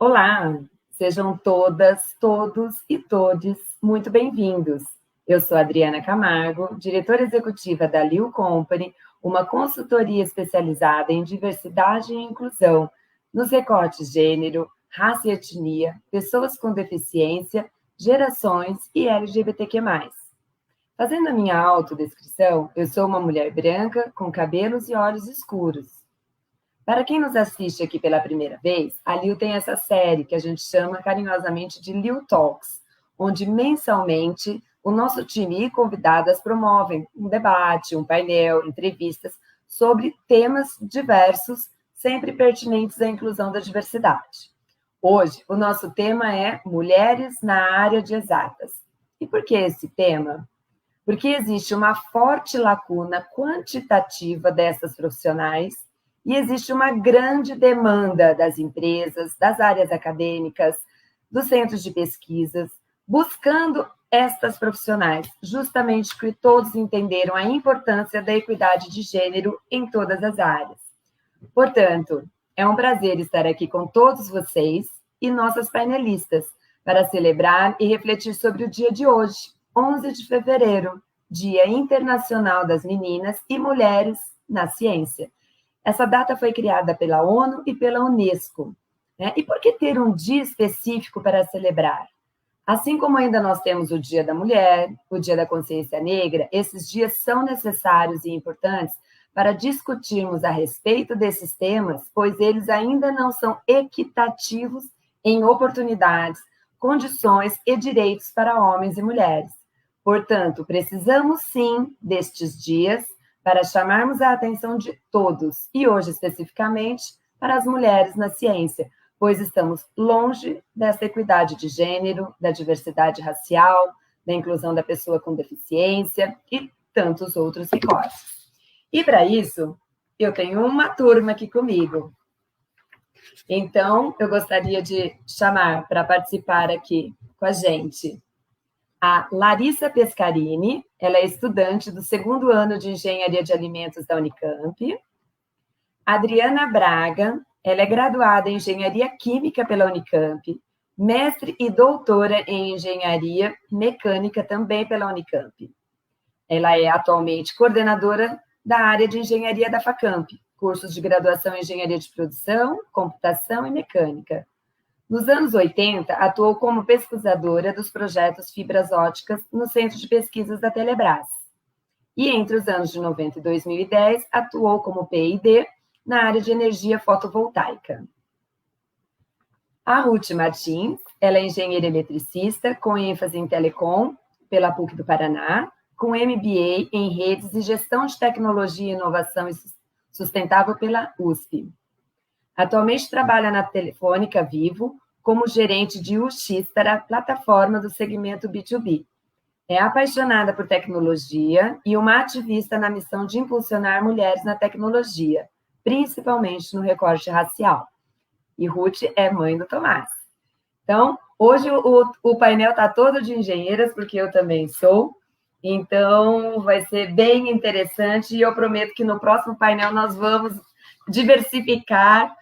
Olá, sejam todas, todos e todes muito bem-vindos. Eu sou Adriana Camargo, diretora executiva da Liu Company, uma consultoria especializada em diversidade e inclusão, nos recortes gênero, raça e etnia, pessoas com deficiência, gerações e LGBTQ+. Fazendo a minha autodescrição, eu sou uma mulher branca com cabelos e olhos escuros. Para quem nos assiste aqui pela primeira vez, a Liu tem essa série que a gente chama carinhosamente de Liu Talks, onde mensalmente o nosso time e convidadas promovem um debate, um painel, entrevistas sobre temas diversos, sempre pertinentes à inclusão da diversidade. Hoje, o nosso tema é Mulheres na área de exatas. E por que esse tema? Porque existe uma forte lacuna quantitativa dessas profissionais e existe uma grande demanda das empresas, das áreas acadêmicas, dos centros de pesquisas, buscando estas profissionais, justamente porque todos entenderam a importância da equidade de gênero em todas as áreas. Portanto, é um prazer estar aqui com todos vocês e nossas painelistas para celebrar e refletir sobre o dia de hoje, 11 de fevereiro, Dia Internacional das Meninas e Mulheres na Ciência. Essa data foi criada pela ONU e pela Unesco. E por que ter um dia específico para celebrar? Assim como ainda nós temos o Dia da Mulher, o Dia da Consciência Negra, esses dias são necessários e importantes para discutirmos a respeito desses temas, pois eles ainda não são equitativos em oportunidades, condições e direitos para homens e mulheres. Portanto, precisamos sim destes dias para chamarmos a atenção de todos, e hoje especificamente para as mulheres na ciência, pois estamos longe dessa equidade de gênero, da diversidade racial, da inclusão da pessoa com deficiência e tantos outros recortes. E para isso, eu tenho uma turma aqui comigo. Então, eu gostaria de chamar para participar aqui com a gente a Larissa Pescarini, ela é estudante do 2º ano de Engenharia de Alimentos da Unicamp. Adriana Braga, ela é graduada em Engenharia Química pela Unicamp, mestre e doutora em Engenharia Mecânica também pela Unicamp. Ela é atualmente coordenadora da área de Engenharia da Facamp, cursos de graduação em Engenharia de Produção, Computação e Mecânica. Nos anos 80, atuou como pesquisadora dos projetos fibras óticas no Centro de Pesquisas da Telebrás. E entre os anos de 90 e 2010, atuou como PhD na área de energia fotovoltaica. A Ruth Martins, ela é engenheira eletricista com ênfase em telecom pela PUC do Paraná, com MBA em redes e gestão de tecnologia, inovação e sustentável pela USP. Atualmente trabalha na Telefônica Vivo como gerente de UX para a plataforma do segmento B2B. É apaixonada por tecnologia e uma ativista na missão de impulsionar mulheres na tecnologia, principalmente no recorte racial. E Ruth é mãe do Tomás. Então, hoje o painel está todo de engenheiras, porque eu também sou. Então, vai ser bem interessante e eu prometo que no próximo painel nós vamos diversificar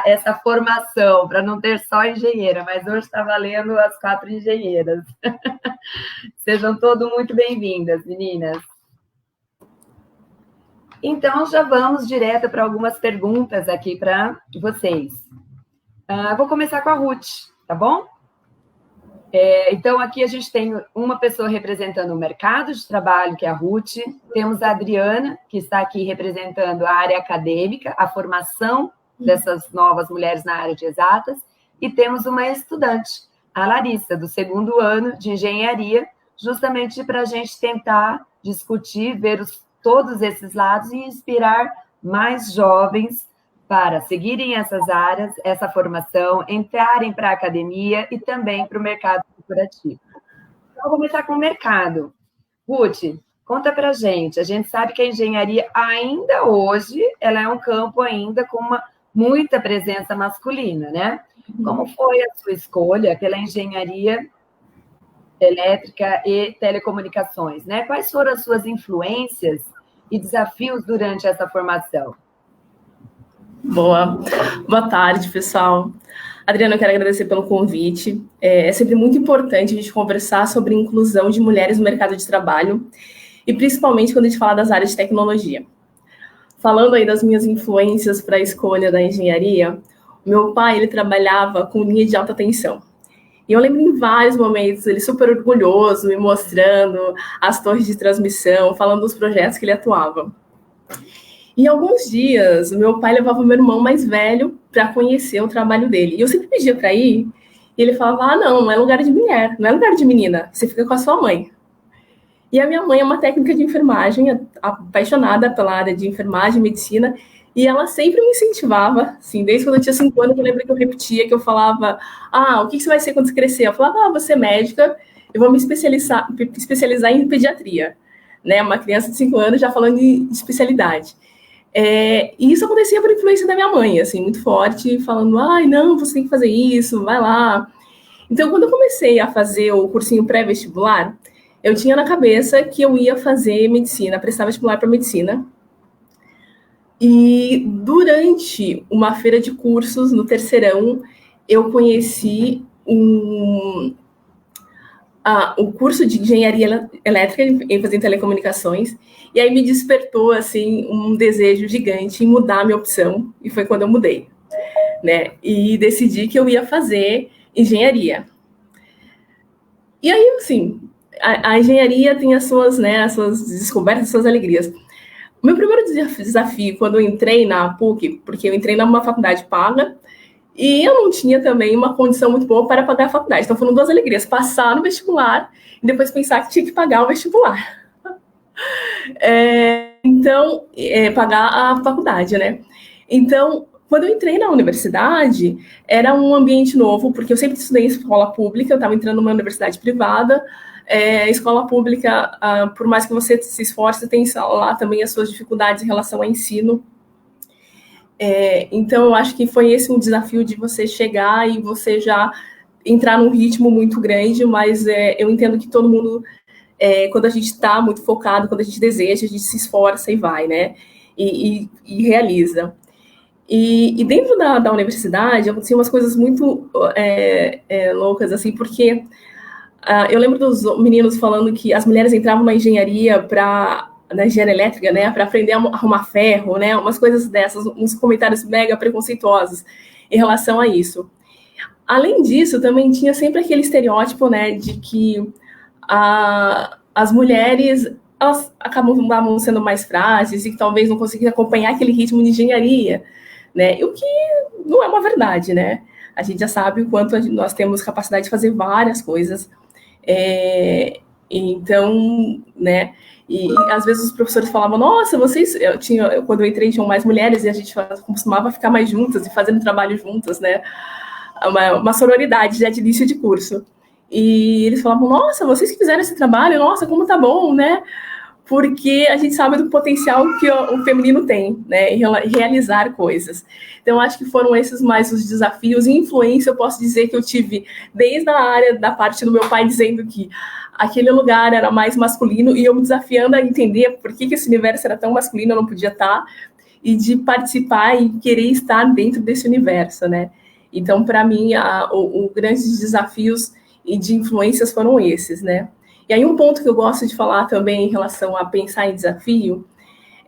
essa formação, para não ter só engenheira, mas hoje está valendo as 4 engenheiras. Sejam todos muito bem-vindas, meninas. Então, já vamos direto para algumas perguntas aqui para vocês. Vou começar com a Ruth, tá bom? Então, aqui a gente tem uma pessoa representando o mercado de trabalho, que é a Ruth. Temos a Adriana, que está aqui representando a área acadêmica, a formação dessas novas mulheres na área de exatas. E temos uma estudante, a Larissa, do 2º ano de engenharia, justamente para a gente tentar discutir, ver todos esses lados e inspirar mais jovens para seguirem essas áreas, essa formação, entrarem para a academia e também para o mercado corporativo. Então, vou começar com o mercado. Ruth, conta para a gente sabe que a engenharia ainda hoje, ela é um campo ainda com muita presença masculina, né? Como foi a sua escolha pela engenharia elétrica e telecomunicações, né? Quais foram as suas influências e desafios durante essa formação? Boa tarde, pessoal. Adriana, eu quero agradecer pelo convite. É sempre muito importante a gente conversar sobre inclusão de mulheres no mercado de trabalho, e principalmente quando a gente fala das áreas de tecnologia. Falando aí das minhas influências para a escolha da engenharia, meu pai, ele trabalhava com linha de alta tensão. E eu lembro em vários momentos, ele super orgulhoso, me mostrando as torres de transmissão, falando dos projetos que ele atuava. E alguns dias, meu pai levava meu irmão mais velho para conhecer o trabalho dele. E eu sempre pedia para ir, e ele falava: ah, não é lugar de mulher, não é lugar de menina, você fica com a sua mãe. E a minha mãe é uma técnica de enfermagem, apaixonada pela área de enfermagem e medicina, e ela sempre me incentivava, assim, desde quando eu tinha 5 anos, eu lembro que eu repetia, que eu falava: ah, o que você vai ser quando você crescer? Eu falava: ah, vou ser médica, eu vou me especializar em pediatria. Né? Uma criança de 5 anos já falando de especialidade. E isso acontecia por influência da minha mãe, assim, muito forte, falando: ai, não, você tem que fazer isso, vai lá. Então, quando eu comecei a fazer o cursinho pré-vestibular, eu tinha na cabeça que eu ia fazer medicina, prestar vestibular para medicina. E durante uma feira de cursos, no terceirão, eu conheci o curso de engenharia elétrica em fazer telecomunicações, e aí me despertou assim um desejo gigante em mudar a minha opção, e foi quando eu mudei, né? E decidi que eu ia fazer engenharia. E aí, assim, a engenharia tem as suas descobertas, as suas alegrias. O meu primeiro desafio, quando eu entrei na PUC, porque eu entrei numa faculdade paga, e eu não tinha também uma condição muito boa para pagar a faculdade. Então foram duas alegrias: passar no vestibular e depois pensar que tinha que pagar o vestibular. Então, pagar a faculdade, né? Então, quando eu entrei na universidade, era um ambiente novo, porque eu sempre estudei em escola pública, eu estava entrando numa universidade privada. Escola pública, por mais que você se esforce, tem lá também as suas dificuldades em relação ao ensino. Então, eu acho que foi esse um desafio de você chegar e você já entrar num ritmo muito grande, mas eu entendo que todo mundo, quando a gente está muito focado, quando a gente deseja, a gente se esforça e vai, né? E realiza. E dentro da universidade, aconteciam umas coisas muito loucas, assim, porque eu lembro dos meninos falando que as mulheres entravam na engenharia na engenharia elétrica, né, para aprender a arrumar ferro, né, umas coisas dessas, uns comentários mega preconceituosos em relação a isso. Além disso, também tinha sempre aquele estereótipo, né, de que as mulheres, elas acabavam sendo mais frágeis e que talvez não conseguissem acompanhar aquele ritmo de engenharia, né, e o que não é uma verdade, né. A gente já sabe o quanto nós temos capacidade de fazer várias coisas. Então, né, e às vezes os professores falavam: nossa, vocês, quando eu entrei tinham mais mulheres e a gente costumava ficar mais juntas e fazendo trabalho juntas, né, uma sororidade já de início de curso. E eles falavam: nossa, vocês que fizeram esse trabalho, nossa, como tá bom, né? Porque a gente sabe do potencial que o feminino tem, né, em realizar coisas. Então, acho que foram esses mais os desafios. E influência, eu posso dizer que eu tive desde a área da parte do meu pai dizendo que aquele lugar era mais masculino e eu me desafiando a entender por que esse universo era tão masculino, eu não podia estar, e de participar e querer estar dentro desse universo, né? Então, para mim, os grandes desafios e de influências foram esses, né? E aí um ponto que eu gosto de falar também em relação a pensar em desafio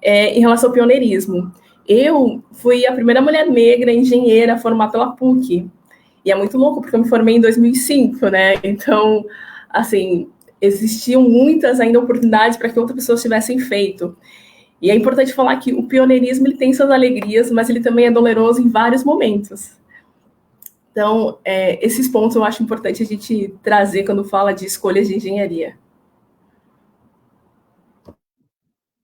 em relação ao pioneirismo. Eu fui a primeira mulher negra engenheira a formar pela PUC. E é muito louco, porque eu me formei em 2005, né? Então, assim, existiam muitas ainda oportunidades para que outras pessoas tivessem feito. E é importante falar que o pioneirismo ele tem suas alegrias, mas ele também é doloroso em vários momentos. Então, esses pontos eu acho importante a gente trazer quando fala de escolhas de engenharia.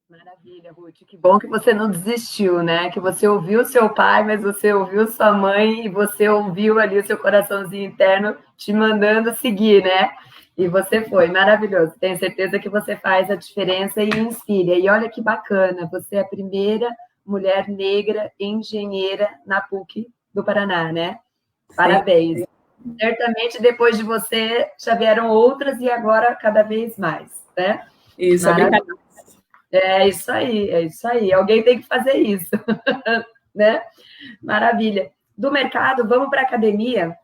Maravilha, Ruth. Que bom que você não desistiu, né? Que você ouviu seu pai, mas você ouviu sua mãe e você ouviu ali o seu coraçãozinho interno te mandando seguir, né? E você foi, maravilhoso. Tenho certeza que você faz a diferença e inspira. E olha que bacana, você é a primeira mulher negra engenheira na PUC do Paraná, né? Parabéns. Sim. Certamente depois de você já vieram outras e agora cada vez mais, né? Isso, é brincadeira. É isso aí, é isso aí. Alguém tem que fazer isso. né? Maravilha. Do mercado, vamos para a academia.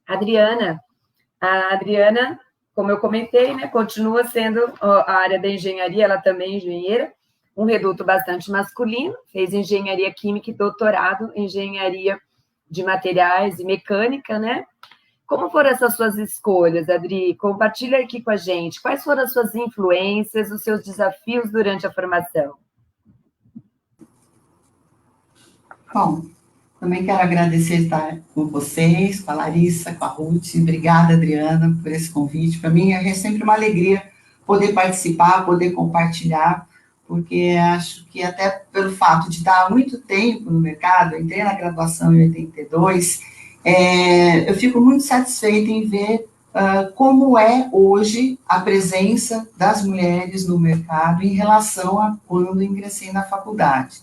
A Adriana, como eu comentei, né, continua sendo a área da engenharia, ela também é engenheira, um reduto bastante masculino, fez engenharia química e doutorado em engenharia de materiais e mecânica, né? Como foram essas suas escolhas, Adri? Compartilha aqui com a gente. Quais foram as suas influências, os seus desafios durante a formação? Bom, também quero agradecer estar com vocês, com a Larissa, com a Ruth. Obrigada, Adriana, por esse convite. Para mim é sempre uma alegria poder participar, poder compartilhar, porque acho que até pelo fato de estar há muito tempo no mercado, eu entrei na graduação em 82, eu fico muito satisfeita em ver como é hoje a presença das mulheres no mercado em relação a quando ingressei na faculdade.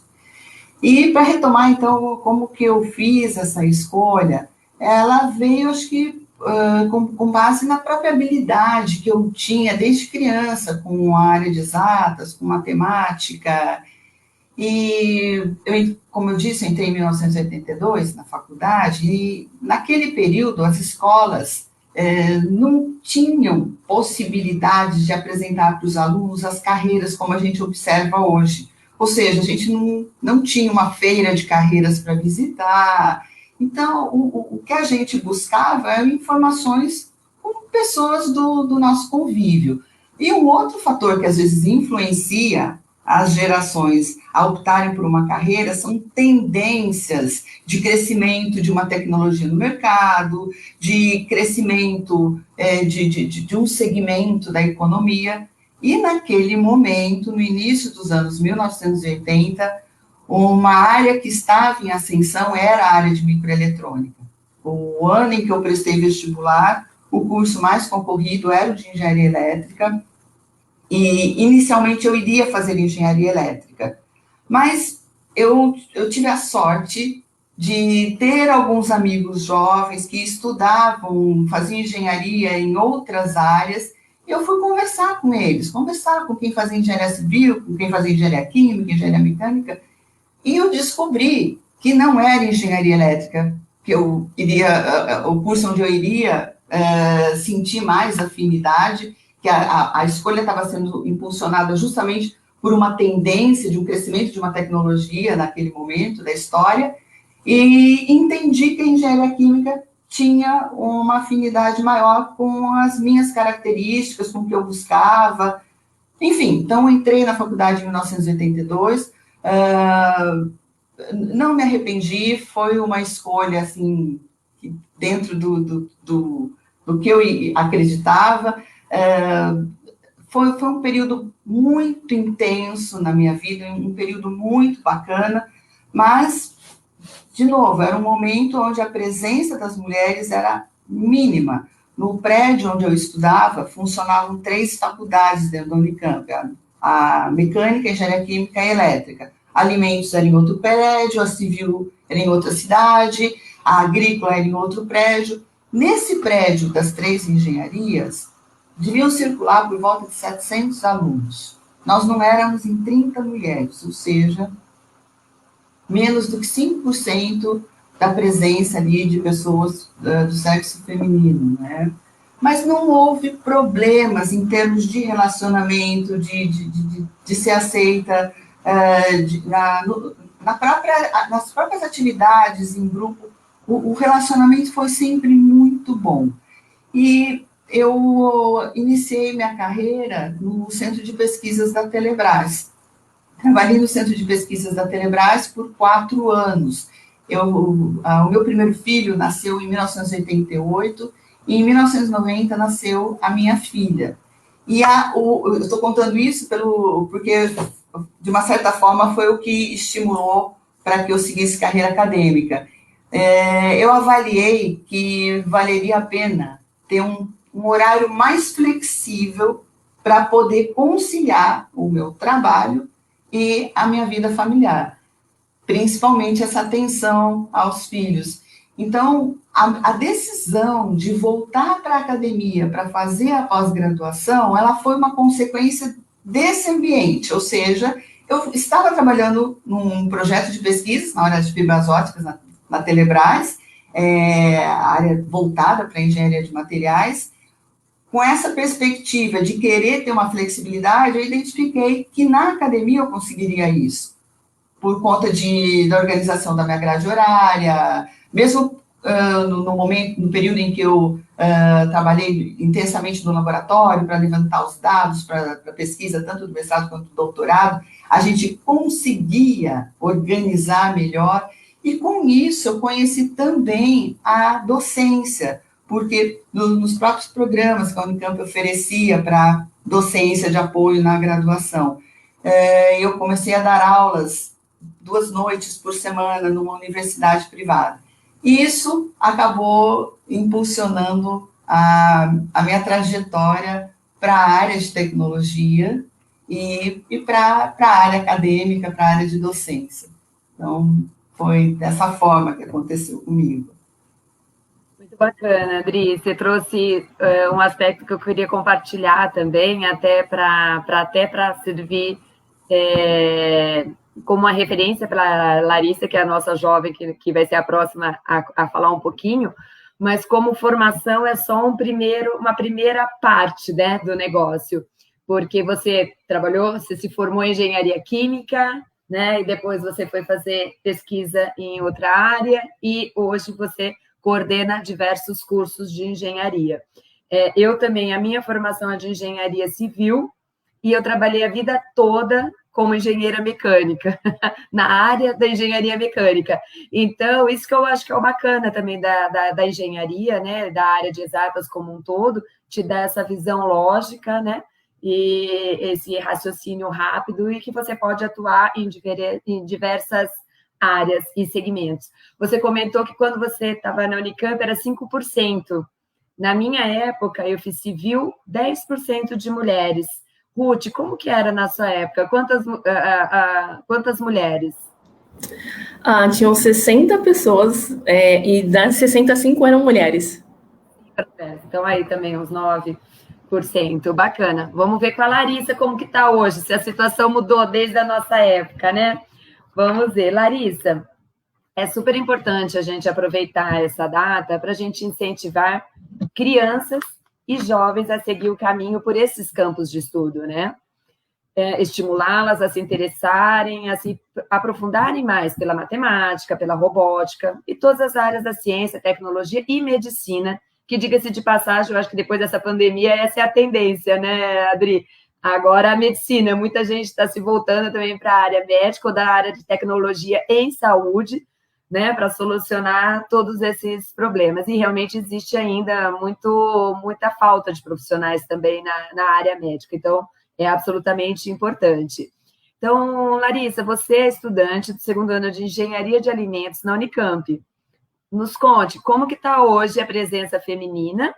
E para retomar, então, como que eu fiz essa escolha, ela veio, acho que, com base na própria habilidade que eu tinha desde criança, com a área de exatas, com matemática. E, como eu disse, eu entrei em 1982 na faculdade, e naquele período as escolas não tinham possibilidade de apresentar para os alunos as carreiras como a gente observa hoje. Ou seja, a gente não tinha uma feira de carreiras para visitar. Então, o que a gente buscava eram informações com pessoas do nosso convívio. E um outro fator que às vezes influencia as gerações a optarem por uma carreira são tendências de crescimento de uma tecnologia no mercado, de crescimento de um segmento da economia. E naquele momento, no início dos anos 1980, uma área que estava em ascensão era a área de microeletrônica. O ano em que eu prestei vestibular, o curso mais concorrido era o de engenharia elétrica, e inicialmente eu iria fazer engenharia elétrica, mas eu tive a sorte de ter alguns amigos jovens que estudavam, faziam engenharia em outras áreas. Eu fui conversar com eles, conversar com quem fazia engenharia civil, com quem fazia engenharia química, engenharia mecânica, e eu descobri que não era engenharia elétrica, que eu iria, o curso onde eu iria sentir mais afinidade, que a escolha estava sendo impulsionada justamente por uma tendência de um crescimento de uma tecnologia naquele momento da história, e entendi que a engenharia química tinha uma afinidade maior com as minhas características, com o que eu buscava. Enfim, então entrei na faculdade em 1982, não me arrependi, foi uma escolha, assim, dentro do que eu acreditava. Foi um período muito intenso na minha vida, um período muito bacana, mas, de novo, era um momento onde a presença das mulheres era mínima. No prédio onde eu estudava, funcionavam 3 faculdades dentro da Unicamp, a mecânica, a engenharia química e a elétrica. Alimentos era em outro prédio, a civil era em outra cidade, a agrícola era em outro prédio. Nesse prédio das 3 engenharias, deviam circular por volta de 700 alunos. Nós não éramos em 30 mulheres, ou seja, menos do que 5% da presença ali de pessoas do sexo feminino, né? Mas não houve problemas em termos de relacionamento, de ser aceita nas próprias atividades em grupo. O relacionamento foi sempre muito bom. E eu iniciei minha carreira no Centro de Pesquisas da Telebrás. Trabalhei no Centro de Pesquisas da Telebrás por 4 anos. O meu primeiro filho nasceu em 1988, e em 1990 nasceu a minha filha. E eu estou contando isso porque, de uma certa forma, foi o que estimulou para que eu seguisse carreira acadêmica. Eu avaliei que valeria a pena ter um horário mais flexível para poder conciliar o meu trabalho e a minha vida familiar, principalmente essa atenção aos filhos. Então, a decisão de voltar para a academia para fazer a pós-graduação, ela foi uma consequência desse ambiente, ou seja, eu estava trabalhando num projeto de pesquisa na área de fibras óticas na Telebrás, área voltada para a engenharia de materiais. Com essa perspectiva de querer ter uma flexibilidade, eu identifiquei que na academia eu conseguiria isso, por conta da organização da minha grade horária, mesmo no período em que eu trabalhei intensamente no laboratório para levantar os dados para pesquisa, tanto do mestrado quanto do doutorado, a gente conseguia organizar melhor, e com isso eu conheci também a docência, porque nos próprios programas que a Unicamp oferecia para docência de apoio na graduação, eu comecei a dar aulas 2 noites por semana numa universidade privada. E isso acabou impulsionando a minha trajetória para a área de tecnologia e para a área acadêmica, para a área de docência. Então, foi dessa forma que aconteceu comigo. Muito bacana, Adri. Você trouxe um aspecto que eu queria compartilhar também, até para servir como uma referência para a Larissa, que é a nossa jovem, que vai ser a próxima a falar um pouquinho, mas como formação é só uma primeira parte, né, do negócio, porque você trabalhou, você se formou em engenharia química, né, e depois você foi fazer pesquisa em outra área, e hoje você coordena diversos cursos de engenharia. Eu também, a minha formação é de engenharia civil, e eu trabalhei a vida toda como engenheira mecânica, na área da engenharia mecânica. Então, isso que eu acho que é o bacana também da engenharia, né, da área de exatas como um todo, te dá essa visão lógica, né, e esse raciocínio rápido, e que você pode atuar em diversas áreas e segmentos. Você comentou que quando você estava na Unicamp era 5%. Na minha época, eu fiz civil, 10% de mulheres. Ruth, como que era na sua época? Quantas mulheres? Tinham 60 pessoas, e das 65 eram mulheres. Então, aí também uns 9%. Bacana. Vamos ver com a Larissa como que está hoje, se a situação mudou desde a nossa época, né? Vamos ver. Larissa, é super importante a gente aproveitar essa data para a gente incentivar crianças e jovens a seguir o caminho por esses campos de estudo, né? Estimulá-las a se interessarem, a se aprofundarem mais pela matemática, pela robótica e todas as áreas da ciência, tecnologia e medicina, que, diga-se de passagem, eu acho que depois dessa pandemia essa é a tendência, né, Adri? Agora a medicina, muita gente está se voltando também para a área médica ou da área de tecnologia em saúde, né, para solucionar todos esses problemas. E realmente existe ainda muita falta de profissionais também na área médica. Então, é absolutamente importante. Então, Larissa, você é estudante do 2º ano de Engenharia de Alimentos na Unicamp. Nos conte como que está hoje a presença feminina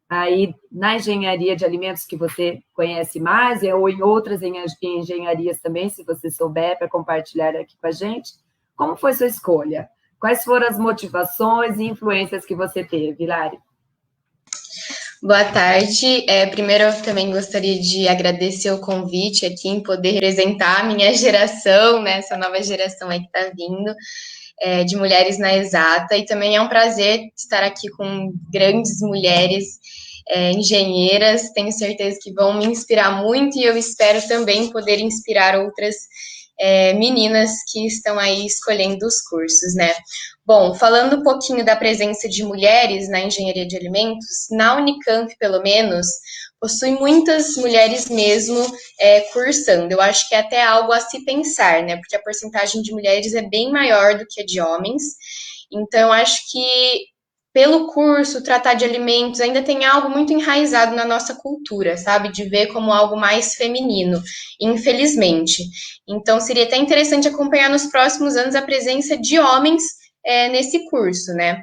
aí na engenharia de alimentos que você conhece mais, ou em outras engenharias também, se você souber, para compartilhar aqui com a gente. Como foi sua escolha? Quais foram as motivações e influências que você teve, Lari? Boa tarde. Primeiro, eu também gostaria de agradecer o convite aqui em poder representar a minha geração, né, essa nova geração aí que está vindo, de mulheres na exata. E também é um prazer estar aqui com grandes mulheres engenheiras. Tenho certeza que vão me inspirar muito, e eu espero também poder inspirar outras meninas que estão aí escolhendo os cursos, né? Bom, falando um pouquinho da presença de mulheres na engenharia de alimentos, na Unicamp, pelo menos, possui muitas mulheres mesmo cursando. Eu acho que é até algo a se pensar, né? Porque a porcentagem de mulheres é bem maior do que a de homens. Então, eu acho que pelo curso, tratar de alimentos ainda tem algo muito enraizado na nossa cultura, sabe? De ver como algo mais feminino, infelizmente. Então, seria até interessante acompanhar nos próximos anos a presença de homens nesse curso, né?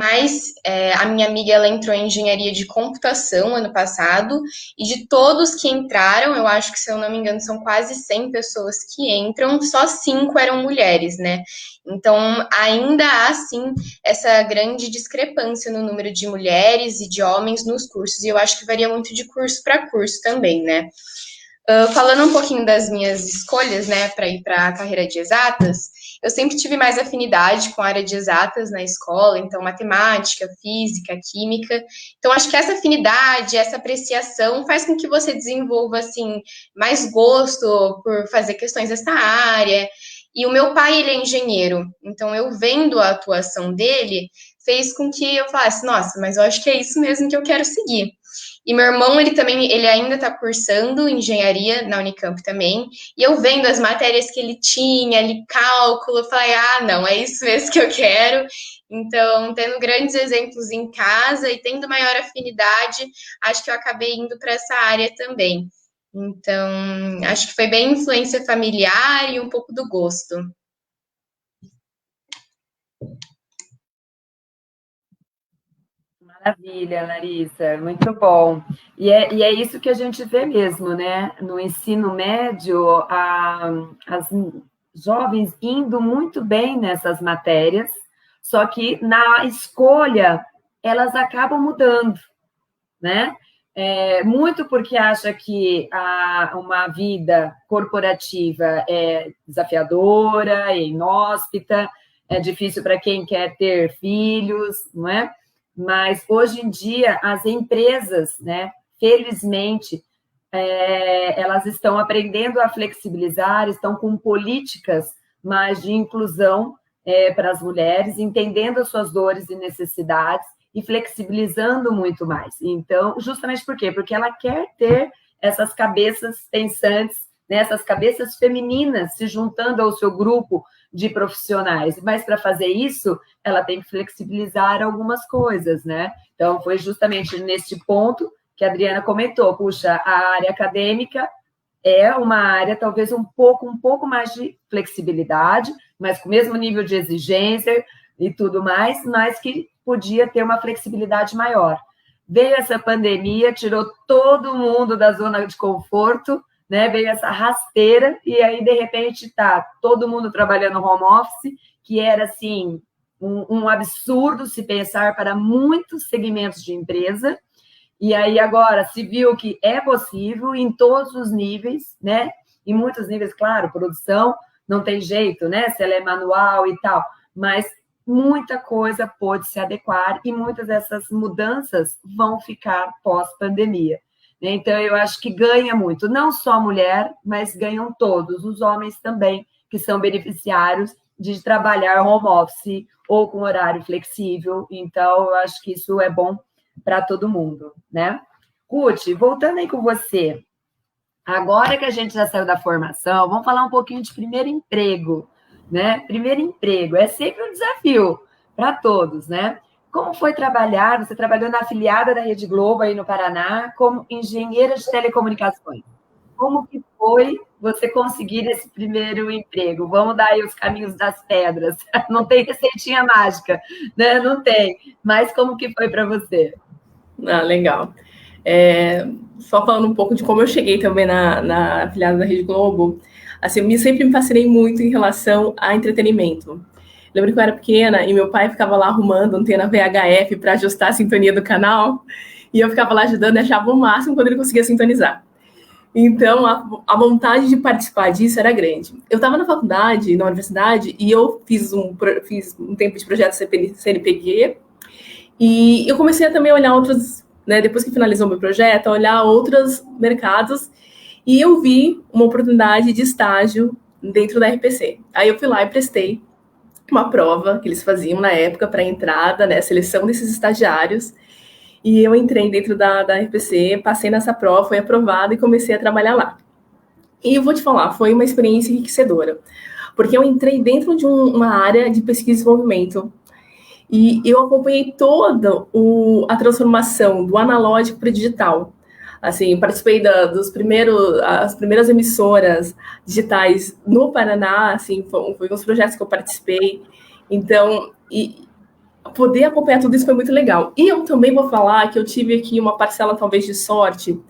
Mas a minha amiga, ela entrou em engenharia de computação ano passado, e de todos que entraram, eu acho que, se eu não me engano, são quase 100 pessoas que entram, só 5 eram mulheres, né? Então, ainda há, sim, essa grande discrepância no número de mulheres e de homens nos cursos, e eu acho que varia muito de curso para curso também, né? Falando um pouquinho das minhas escolhas, né, para ir para a carreira de exatas, eu sempre tive mais afinidade com a área de exatas na escola, então matemática, física, química. Então acho que essa afinidade, essa apreciação faz com que você desenvolva assim mais gosto por fazer questões dessa área. E o meu pai, ele é engenheiro, então eu vendo a atuação dele, fez com que eu falasse, nossa, mas eu acho que é isso mesmo que eu quero seguir. E meu irmão, ele ainda está cursando engenharia na Unicamp também. E eu vendo as matérias que ele tinha, ali, cálculo, eu falei, não, é isso mesmo que eu quero. Então, tendo grandes exemplos em casa e tendo maior afinidade, acho que eu acabei indo para essa área também. Então, acho que foi bem influência familiar e um pouco do gosto. Maravilha, Larissa, muito bom. E é isso que a gente vê mesmo, né? No ensino médio, as jovens indo muito bem nessas matérias, só que na escolha elas acabam mudando, né? Muito porque acha que uma vida corporativa é desafiadora, é inóspita, é difícil para quem quer ter filhos, não é? Mas hoje em dia as empresas, né, felizmente, elas estão aprendendo a flexibilizar, estão com políticas mais de inclusão para as mulheres, entendendo as suas dores e necessidades e flexibilizando muito mais. Então, justamente por quê? Porque ela quer ter essas cabeças pensantes, né, essas cabeças femininas se juntando ao seu grupo de profissionais. Mas para fazer isso, ela tem que flexibilizar algumas coisas, né? Então, foi justamente neste ponto que a Adriana comentou. Puxa, a área acadêmica é uma área talvez um pouco mais de flexibilidade, mas com o mesmo nível de exigência e tudo mais, mas que podia ter uma flexibilidade maior. Veio essa pandemia, tirou todo mundo da zona de conforto, né? Veio essa rasteira, e aí, de repente, tá todo mundo trabalhando home office, que era, assim, um absurdo se pensar para muitos segmentos de empresa, e aí agora se viu que é possível em todos os níveis, né? Em muitos níveis, claro, produção não tem jeito, né? Se ela é manual e tal, mas muita coisa pôde se adequar e muitas dessas mudanças vão ficar pós-pandemia. Então, eu acho que ganha muito, não só a mulher, mas ganham todos, os homens também, que são beneficiários de trabalhar home office ou com horário flexível. Então, eu acho que isso é bom para todo mundo, né? Ruth, voltando aí com você, agora que a gente já saiu da formação, vamos falar um pouquinho de primeiro emprego, né? Primeiro emprego é sempre um desafio para todos, né? Como foi trabalhar? Você trabalhou na afiliada da Rede Globo aí no Paraná como engenheira de telecomunicações. Como que foi você conseguir esse primeiro emprego? Vamos dar aí os caminhos das pedras. Não tem receitinha mágica, né? Não tem. Mas como que foi para você? Legal. Só falando um pouco de como eu cheguei também na afiliada da Rede Globo, assim, eu sempre me fascinei muito em relação a entretenimento. Lembro que eu era pequena e meu pai ficava lá arrumando antena VHF para ajustar a sintonia do canal, e eu ficava lá ajudando e achava o máximo quando ele conseguia sintonizar. Então, a vontade de participar disso era grande. Eu estava na faculdade, na universidade, e eu fiz um tempo de projeto CNPq, e eu comecei a também olhar outros, né, depois que finalizou o meu projeto, a olhar outros mercados, e eu vi uma oportunidade de estágio dentro da RPC. Aí eu fui lá e prestei uma prova que eles faziam na época para entrada, né, seleção desses estagiários, e eu entrei dentro da RPC, passei nessa prova, foi aprovada e comecei a trabalhar lá. E eu vou te falar, foi uma experiência enriquecedora, porque eu entrei dentro de uma área de pesquisa e desenvolvimento, e eu acompanhei toda a transformação do analógico para o digital. Assim, participei das primeiras emissoras digitais no Paraná, assim, foi uns projetos que eu participei. Então, poder acompanhar tudo isso foi muito legal. E eu também vou falar que eu tive aqui uma parcela, talvez, de sorte,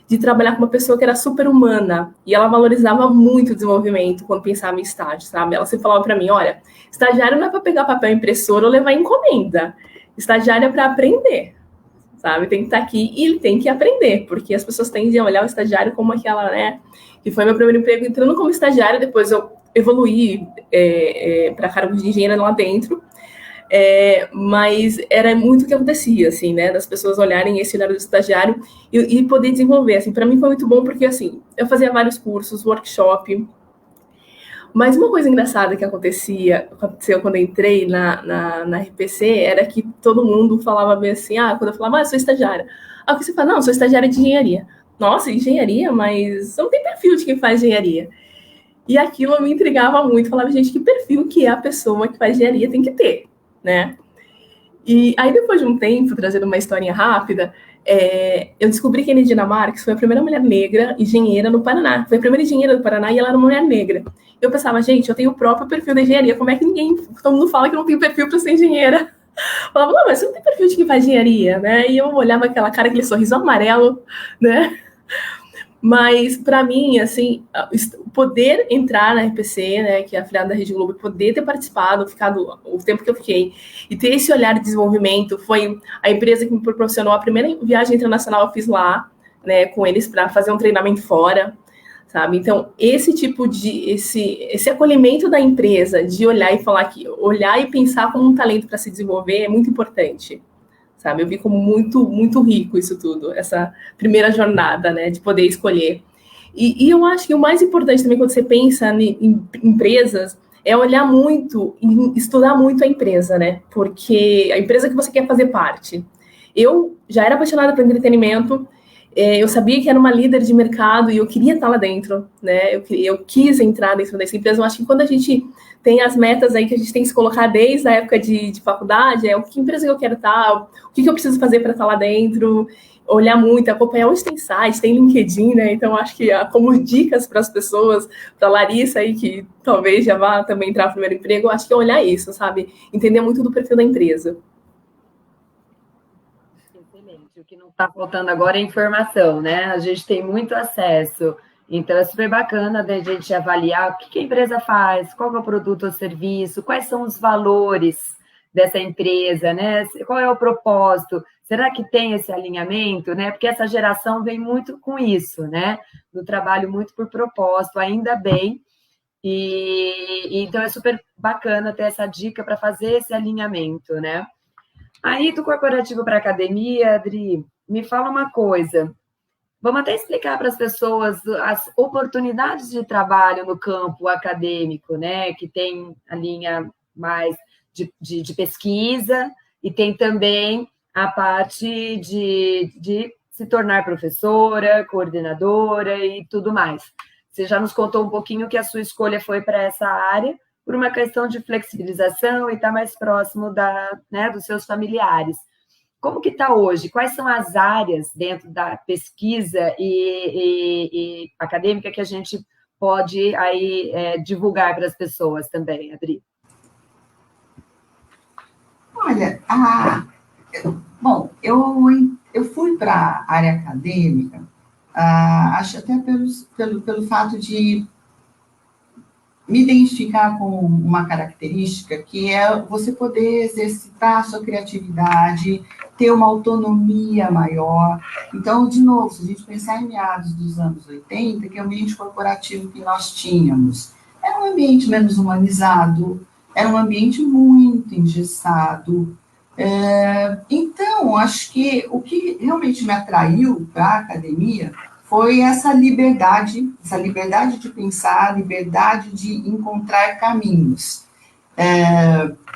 de trabalhar com uma pessoa que era super humana, e ela valorizava muito o desenvolvimento quando pensava em estágio, sabe? Ela sempre falava para mim, olha, estagiário não é para pegar papel impressora ou levar encomenda. Estagiário é para aprender. sabe? Tem que estar aqui e ele tem que aprender, porque as pessoas tendem a olhar o estagiário como aquela, né? Que foi meu primeiro emprego entrando como estagiário, depois eu evoluí para cargos de engenheiro lá dentro. Mas era muito o que acontecia, assim, né, das pessoas olharem esse olhar do estagiário e poder desenvolver, assim, para mim foi muito bom, porque, assim, eu fazia vários cursos, workshop, mas uma coisa engraçada que aconteceu quando eu entrei na RPC, era que todo mundo falava bem assim, quando eu falava, eu sou estagiária, o que você fala? Não, eu sou estagiária de engenharia. Nossa, engenharia? Mas não tem perfil de quem faz engenharia. E aquilo me intrigava muito, falava, gente, que perfil que é a pessoa que faz engenharia tem que ter, né? E aí, depois de um tempo, trazendo uma historinha rápida, eu descobri que a Enedina Marques foi a primeira mulher negra engenheira no Paraná. Foi a primeira engenheira do Paraná e ela era uma mulher negra. Eu pensava, gente, eu tenho o próprio perfil da engenharia, como é que todo mundo fala que não tem perfil para ser engenheira? Eu falava, não, mas você não tem perfil de quem faz engenharia, né? E eu olhava aquela cara, aquele sorriso amarelo, né? Mas, para mim, assim, poder entrar na RPC, né, que é a afiliada da Rede Globo, poder ter participado, ficado o tempo que eu fiquei, e ter esse olhar de desenvolvimento, foi a empresa que me proporcionou a primeira viagem internacional, eu fiz lá, né, com eles, para fazer um treinamento fora, sabe? Então, esse acolhimento da empresa, de olhar e falar que, olhar e pensar como um talento para se desenvolver é muito importante. Sabe? Eu vi como muito, muito rico isso tudo, essa primeira jornada, né, de poder escolher. E eu acho que o mais importante também quando você pensa em empresas é olhar muito e estudar muito a empresa, né? Porque a empresa que você quer fazer parte. Eu já era apaixonada por entretenimento, eu sabia que era uma líder de mercado e eu queria estar lá dentro, né? Eu quis entrar dentro dessa empresa. Eu acho que quando a gente tem as metas aí que a gente tem que se colocar desde a época de faculdade, que empresa que eu quero estar, o que eu preciso fazer para estar lá dentro, olhar muito, acompanhar onde tem site, tem LinkedIn, né? Então, acho que como dicas para as pessoas, para a Larissa aí, que talvez já vá também entrar no primeiro emprego, eu acho que é olhar isso, sabe? Entender muito do perfil da empresa. Excelente. O que não está faltando agora é informação, né? A gente tem muito acesso. Então, é super bacana da gente avaliar o que a empresa faz, qual é o produto ou serviço, quais são os valores dessa empresa, né? Qual é o propósito? Será que tem esse alinhamento, né? Porque essa geração vem muito com isso, né? Do trabalho muito por propósito, ainda bem. Então, é super bacana ter essa dica para fazer esse alinhamento, né? Aí, do corporativo para a academia, Adri, me fala uma coisa. Vamos até explicar para as pessoas as oportunidades de trabalho no campo acadêmico, né? Que tem a linha mais de pesquisa e tem também a parte de se tornar professora, coordenadora e tudo mais. Você já nos contou um pouquinho que a sua escolha foi para essa área por uma questão de flexibilização e estar mais próximo dos seus familiares. Como que está hoje? Quais são as áreas dentro da pesquisa e acadêmica que a gente pode aí divulgar para as pessoas também, Adri? Olha, bom, eu fui para a área acadêmica, acho até pelo fato de me identificar com uma característica que é você poder exercitar a sua criatividade, ter uma autonomia maior. Então, de novo, se a gente pensar em meados dos anos 80, que é o ambiente corporativo que nós tínhamos, era um ambiente menos humanizado, era um ambiente muito engessado. Então, acho que o que realmente me atraiu para a academia foi essa liberdade de pensar, a liberdade de encontrar caminhos.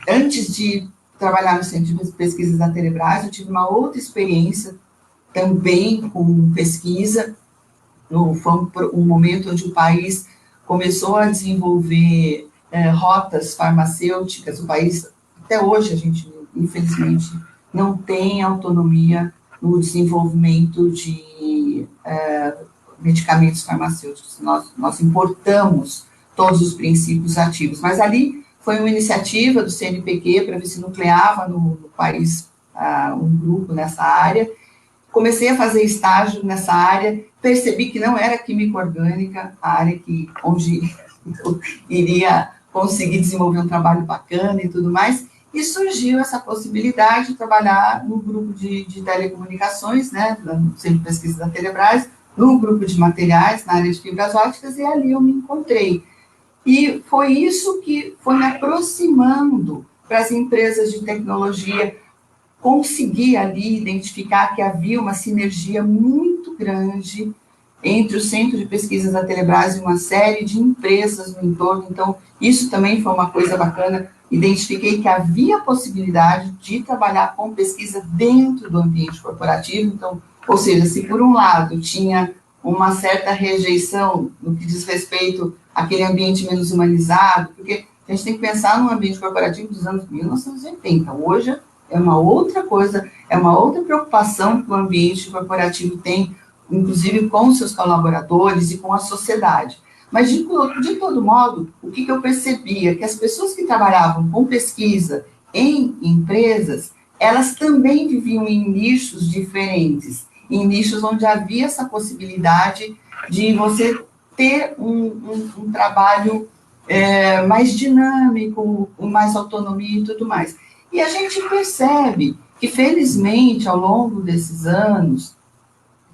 Antes de trabalhar no Centro de Pesquisas da Telebrás, eu tive uma outra experiência também com pesquisa. Foi um momento onde o país começou a desenvolver rotas farmacêuticas. O país, até hoje, a gente, infelizmente, não tem autonomia no desenvolvimento de medicamentos farmacêuticos. Nós importamos todos os princípios ativos, mas ali foi uma iniciativa do CNPq para ver se nucleava no país um grupo nessa área. Comecei a fazer estágio nessa área, percebi que não era química orgânica, a área onde eu iria conseguir desenvolver um trabalho bacana e tudo mais, e surgiu essa possibilidade de trabalhar no grupo de telecomunicações, né, no Centro de Pesquisa da Telebrás, no grupo de materiais, na área de fibras ópticas, e ali eu me encontrei. E foi isso que foi me aproximando para as empresas de tecnologia, conseguir ali identificar que havia uma sinergia muito grande entre o Centro de Pesquisas da Telebrás e uma série de empresas no entorno. Então, isso também foi uma coisa bacana. Identifiquei que havia possibilidade de trabalhar com pesquisa dentro do ambiente corporativo. Então, ou seja, se por um lado tinha uma certa rejeição no que diz respeito àquele ambiente menos humanizado, porque a gente tem que pensar num ambiente corporativo dos anos 1980. Hoje é uma outra coisa, é uma outra preocupação que o ambiente corporativo tem, inclusive com os seus colaboradores e com a sociedade. Mas, de todo modo, o que eu percebia? Que as pessoas que trabalhavam com pesquisa em empresas, elas também viviam em nichos diferentes, em nichos onde havia essa possibilidade de você ter um trabalho mais dinâmico, com mais autonomia e tudo mais. E a gente percebe que, felizmente, ao longo desses anos,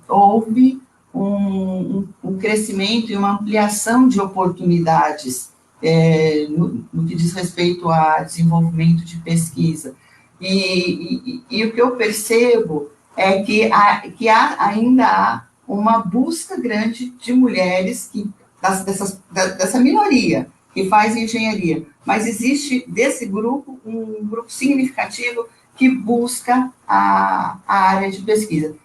houve um crescimento e uma ampliação de oportunidades no que diz respeito a desenvolvimento de pesquisa. E o que eu percebo é que ainda há uma busca grande de mulheres dessa minoria que faz engenharia, mas existe desse grupo um grupo significativo que busca a área de pesquisa.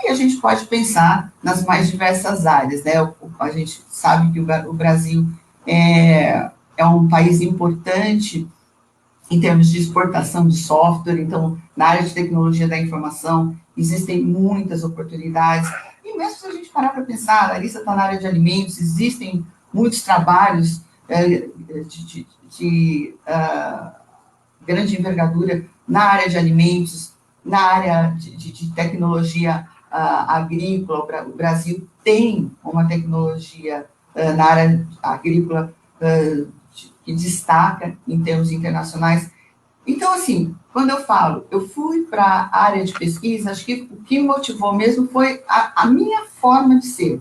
E a gente pode pensar nas mais diversas áreas, né? A gente sabe que o Brasil é um país importante em termos de exportação de software, então, na área de tecnologia da informação, existem muitas oportunidades. E mesmo se a gente parar para pensar, a Larissa está na área de alimentos, existem muitos trabalhos de grande envergadura na área de alimentos, na área de tecnologia agrícola. O Brasil tem uma tecnologia na área agrícola que destaca em termos internacionais. Então, assim, quando eu fui para a área de pesquisa, acho que o que me motivou mesmo foi a minha forma de ser.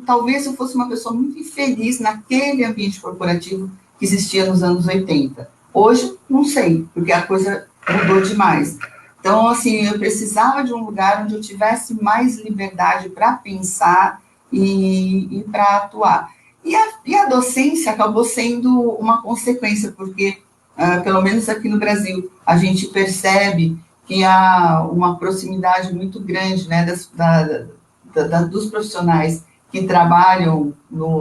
Talvez eu fosse uma pessoa muito infeliz naquele ambiente corporativo que existia nos anos 80. Hoje, não sei, porque a coisa mudou demais. Então, assim, eu precisava de um lugar onde eu tivesse mais liberdade para pensar e para atuar. E a docência acabou sendo uma consequência, porque, pelo menos aqui no Brasil, a gente percebe que há uma proximidade muito grande, né, dos profissionais que trabalham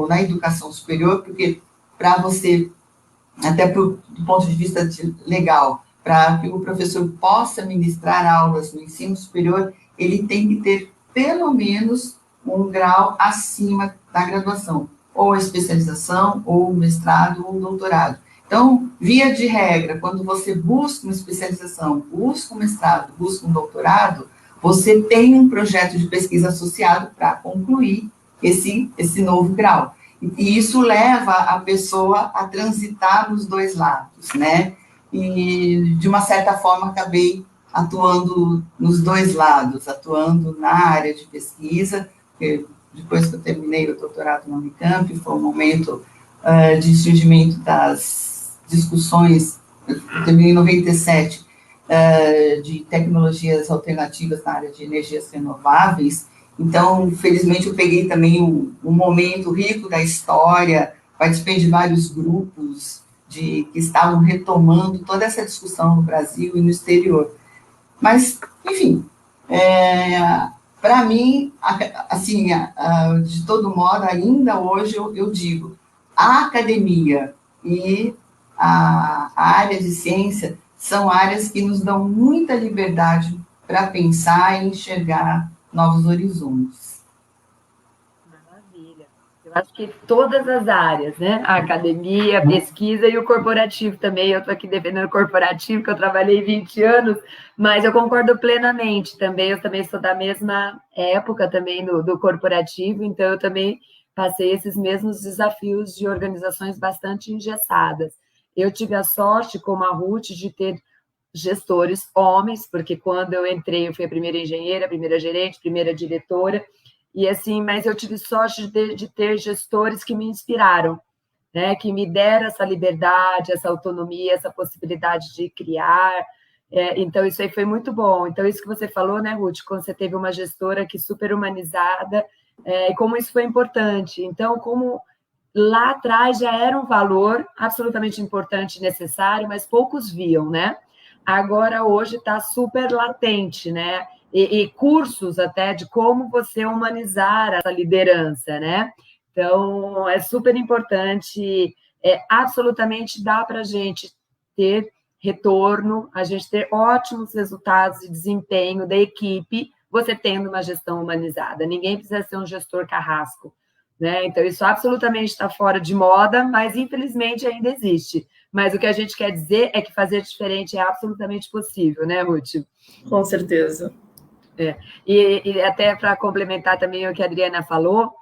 na educação superior, porque para você, até do ponto de vista legal, para que o professor possa ministrar aulas no ensino superior, ele tem que ter pelo menos um grau acima da graduação, ou a especialização, ou o mestrado, ou o doutorado. Então, via de regra, quando você busca uma especialização, busca um mestrado, busca um doutorado, você tem um projeto de pesquisa associado para concluir esse novo grau. E isso leva a pessoa a transitar nos dois lados, né? E, de uma certa forma, acabei atuando nos dois lados, atuando na área de pesquisa. Depois que eu terminei o doutorado na Unicamp, foi um momento de surgimento das discussões, eu terminei em 97, de tecnologias alternativas na área de energias renováveis. Então, felizmente, eu peguei também um momento rico da história, participei de vários grupos que estavam retomando toda essa discussão no Brasil e no exterior. Mas, enfim, para mim, assim, de todo modo, ainda hoje eu digo, a academia e a área de ciência são áreas que nos dão muita liberdade para pensar e enxergar novos horizontes. Maravilha. Eu acho que todas as áreas, né? A academia, a pesquisa e o corporativo também. Eu estou aqui defendendo o corporativo, que eu trabalhei 20 anos, mas eu concordo plenamente também. Eu também sou da mesma época também do corporativo, então eu também passei esses mesmos desafios de organizações bastante engessadas. Eu tive a sorte, como a Ruth, de ter gestores homens, porque quando eu entrei, eu fui a primeira engenheira, a primeira gerente, primeira diretora, e assim, mas eu tive sorte de ter gestores que me inspiraram, né, que me deram essa liberdade, essa autonomia, essa possibilidade de criar. Então, isso aí foi muito bom. Então, isso que você falou, né, Ruth, quando você teve uma gestora que super humanizada, e como isso foi importante. Então, como lá atrás já era um valor absolutamente importante e necessário, mas poucos viam, né? Agora, hoje, está super latente, né? E cursos até de como você humanizar essa liderança, né? Então, é super importante, absolutamente dá para a gente ter retorno, a gente ter ótimos resultados de desempenho da equipe, você tendo uma gestão humanizada. Ninguém precisa ser um gestor carrasco, né? Então, isso absolutamente está fora de moda, mas infelizmente ainda existe. Mas o que a gente quer dizer é que fazer diferente é absolutamente possível, né, Ruth? Com certeza. E até para complementar também o que a Adriana falou,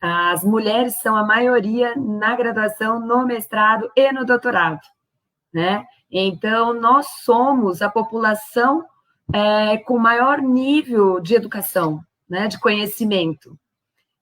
as mulheres são a maioria na graduação, no mestrado e no doutorado, né? Então, nós somos a população com maior nível de educação, né, de conhecimento.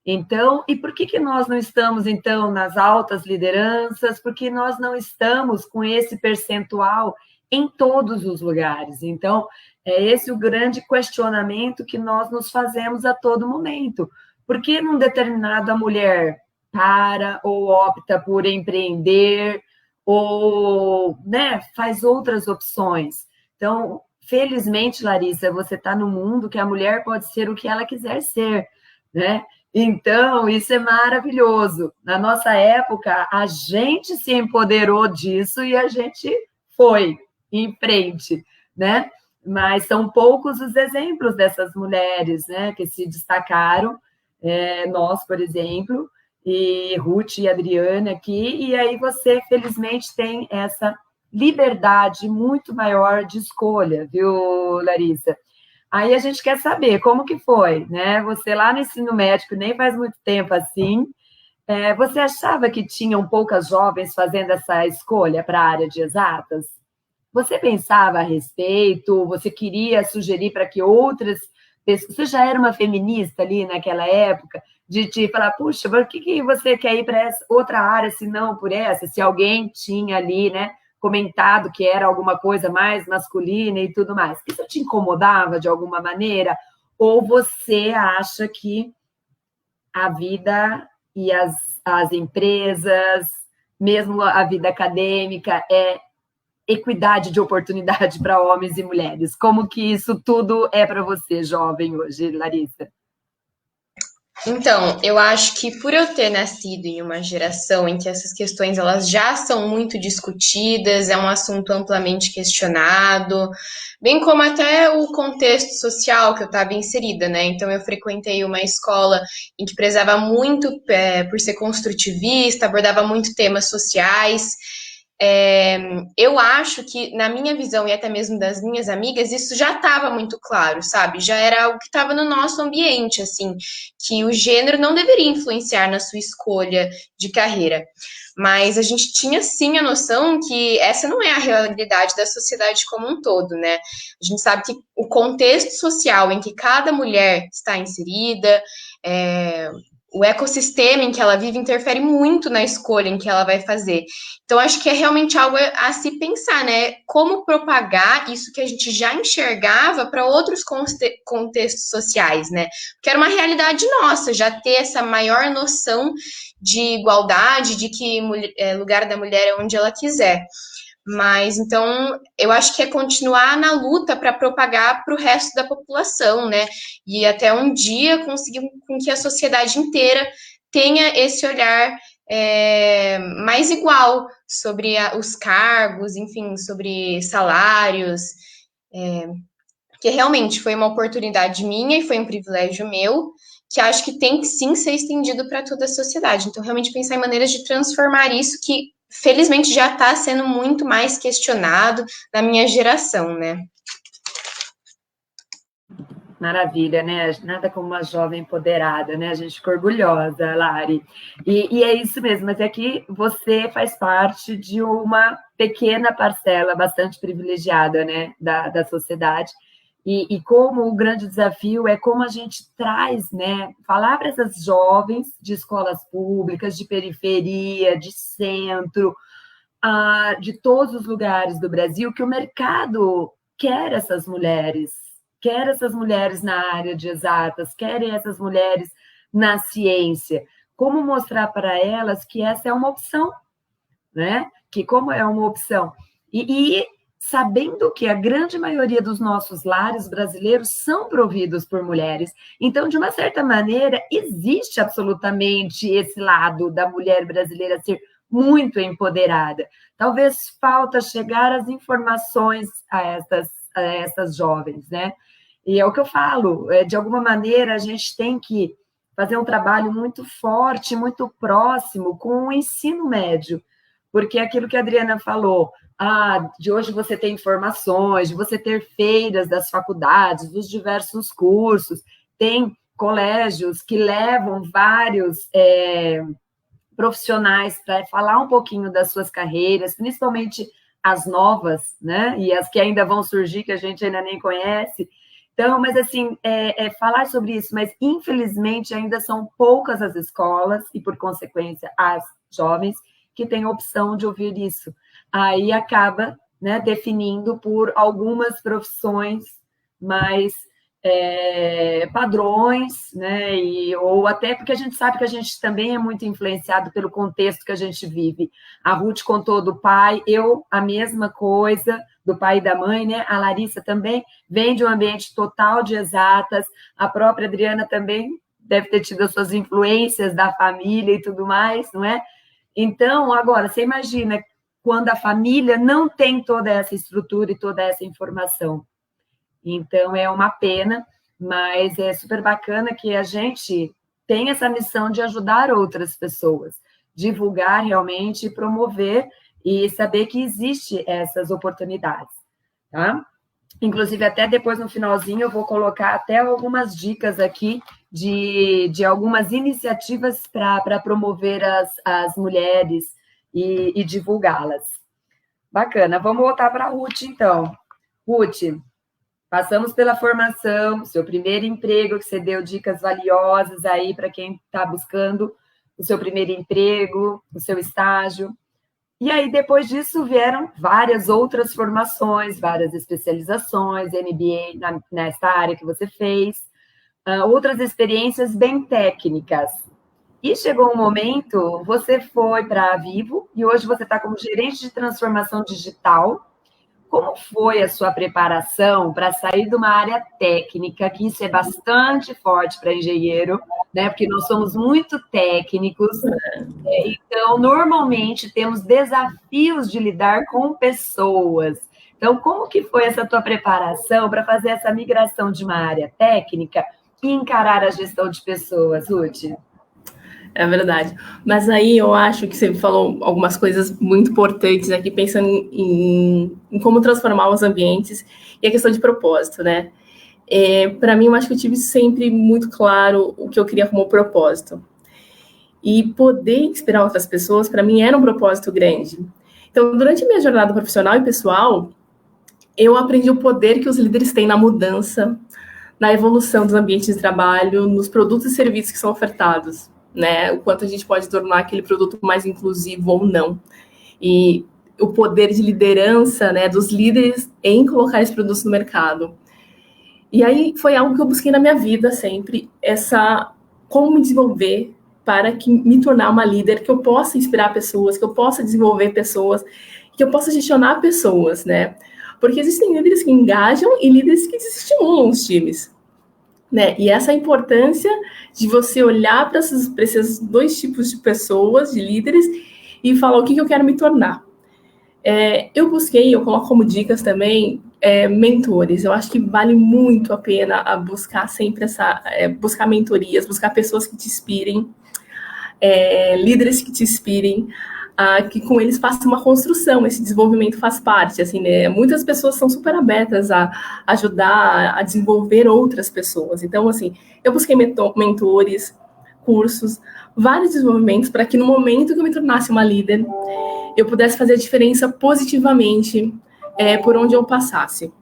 Então, e por que nós não estamos, então, nas altas lideranças? Porque nós não estamos com esse percentual em todos os lugares. Então, é esse o grande questionamento que nós nos fazemos a todo momento. Por que numa determinada mulher para ou opta por empreender ou, né, faz outras opções? Então, felizmente, Larissa, você está no mundo que a mulher pode ser o que ela quiser ser, né? Então, isso é maravilhoso. Na nossa época, a gente se empoderou disso e a gente foi em frente, né? Mas são poucos os exemplos dessas mulheres, né, que se destacaram. Nós, por exemplo, e Ruth e Adriana aqui, e aí você, felizmente, tem essa liberdade muito maior de escolha, viu, Larissa? Aí a gente quer saber como que foi, né? Você lá no ensino médio, nem faz muito tempo assim, você achava que tinham poucas jovens fazendo essa escolha para a área de exatas? Você pensava a respeito? Você queria sugerir para que outras pessoas... Você já era uma feminista ali naquela época? De te falar, puxa, por que você quer ir para essa outra área se não por essa? Se alguém tinha ali, né, comentado que era alguma coisa mais masculina e tudo mais. Isso te incomodava de alguma maneira? Ou você acha que a vida e as empresas, mesmo a vida acadêmica, é equidade de oportunidade para homens e mulheres? Como que isso tudo é para você, jovem, hoje, Larissa? Então, eu acho que por eu ter nascido em uma geração em que essas questões elas já são muito discutidas, é um assunto amplamente questionado, bem como até o contexto social que eu estava inserida, né? Então, eu frequentei uma escola em que prezava muito por ser construtivista, abordava muito temas sociais. Eu acho que, na minha visão e até mesmo das minhas amigas, isso já estava muito claro, sabe? Já era algo que estava no nosso ambiente, assim, que o gênero não deveria influenciar na sua escolha de carreira. Mas a gente tinha, sim, a noção que essa não é a realidade da sociedade como um todo, né? A gente sabe que o contexto social em que cada mulher está inserida, o ecossistema em que ela vive interfere muito na escolha em que ela vai fazer. Então, acho que é realmente algo a se pensar, né? Como propagar isso que a gente já enxergava para outros contextos sociais, né? Porque era uma realidade nossa, já ter essa maior noção de igualdade, de que lugar da mulher é onde ela quiser. Mas, então, eu acho que é continuar na luta para propagar para o resto da população, né? E até um dia conseguir com que a sociedade inteira tenha esse olhar mais igual sobre os cargos, enfim, sobre salários, que realmente foi uma oportunidade minha e foi um privilégio meu, que acho que tem que sim ser estendido para toda a sociedade. Então, realmente pensar em maneiras de transformar isso que, felizmente, já está sendo muito mais questionado na minha geração, né? Maravilha, né? Nada como uma jovem empoderada, né? A gente fica orgulhosa, Lari. E é isso mesmo, mas é que você faz parte de uma pequena parcela bastante privilegiada, né, da sociedade. E como o grande desafio é como a gente traz, né, falar para essas jovens de escolas públicas, de periferia, de centro, de todos os lugares do Brasil, que o mercado quer essas mulheres na área de exatas, querem essas mulheres na ciência. Como mostrar para elas que essa é uma opção, né? Que como é uma opção. E sabendo que a grande maioria dos nossos lares brasileiros são providos por mulheres, então, de uma certa maneira, existe absolutamente esse lado da mulher brasileira ser muito empoderada. Talvez falta chegar as informações a essas jovens, né? E é o que eu falo, de alguma maneira a gente tem que fazer um trabalho muito forte, muito próximo com o ensino médio, porque aquilo que a Adriana falou, de hoje você ter informações, de você ter feiras das faculdades, dos diversos cursos, tem colégios que levam vários profissionais para falar um pouquinho das suas carreiras, principalmente as novas, né? E as que ainda vão surgir, que a gente ainda nem conhece. Então, mas assim, falar sobre isso, mas infelizmente ainda são poucas as escolas e, por consequência, as jovens que têm a opção de ouvir isso. Aí acaba, né, definindo por algumas profissões mais padrões, né, ou até porque a gente sabe que a gente também é muito influenciado pelo contexto que a gente vive. A Ruth contou do pai, eu a mesma coisa, do pai e da mãe, né? A Larissa também vem de um ambiente total de exatas, a própria Adriana também deve ter tido as suas influências da família e tudo mais, não é? Então, agora, você imagina quando a família não tem toda essa estrutura e toda essa informação. Então, é uma pena, mas é super bacana que a gente tem essa missão de ajudar outras pessoas, divulgar realmente, promover e saber que existe essas oportunidades, tá? Inclusive, até depois, no finalzinho, eu vou colocar até algumas dicas aqui de algumas iniciativas para promover as mulheres e divulgá-las. Bacana. Vamos voltar para a Ruth, então. Ruth, passamos pela formação, seu primeiro emprego, que você deu dicas valiosas aí para quem está buscando o seu primeiro emprego, o seu estágio. E aí, depois disso, vieram várias outras formações, várias especializações, MBA nessa área que você fez, outras experiências bem técnicas. E chegou um momento, você foi para a Vivo, e hoje você está como gerente de transformação digital. Como foi a sua preparação para sair de uma área técnica, que isso é bastante forte para engenheiro, né? Porque nós somos muito técnicos, então, normalmente, temos desafios de lidar com pessoas. Então, como que foi essa tua preparação para fazer essa migração de uma área técnica e encarar a gestão de pessoas, Ruth? É verdade. Mas aí eu acho que você falou algumas coisas muito importantes aqui, pensando em como transformar os ambientes e a questão de propósito, né? Para mim, eu acho que eu tive sempre muito claro o que eu queria como propósito. E poder inspirar outras pessoas, para mim, era um propósito grande. Então, durante a minha jornada profissional e pessoal, eu aprendi o poder que os líderes têm na mudança, na evolução dos ambientes de trabalho, nos produtos e serviços que são ofertados, né? O quanto a gente pode tornar aquele produto mais inclusivo ou não. E o poder de liderança, né, dos líderes em colocar esses produtos no mercado. E aí foi algo que eu busquei na minha vida sempre, como me desenvolver para me tornar uma líder, que eu possa inspirar pessoas, que eu possa desenvolver pessoas, que eu possa gestionar pessoas, né? Porque existem líderes que engajam e líderes que desestimulam os times, né? E essa importância de você olhar para esses dois tipos de pessoas, de líderes, e falar o que eu quero me tornar. Eu coloco como dicas também, mentores. Eu acho que vale muito a pena buscar sempre buscar mentorias, buscar pessoas que te inspirem, líderes que te inspirem que com eles faça uma construção, esse desenvolvimento faz parte, assim, né? Muitas pessoas são super abertas a ajudar a desenvolver outras pessoas. Então, assim, eu busquei mentores, cursos, vários desenvolvimentos para que no momento que eu me tornasse uma líder, eu pudesse fazer a diferença positivamente por onde eu passasse.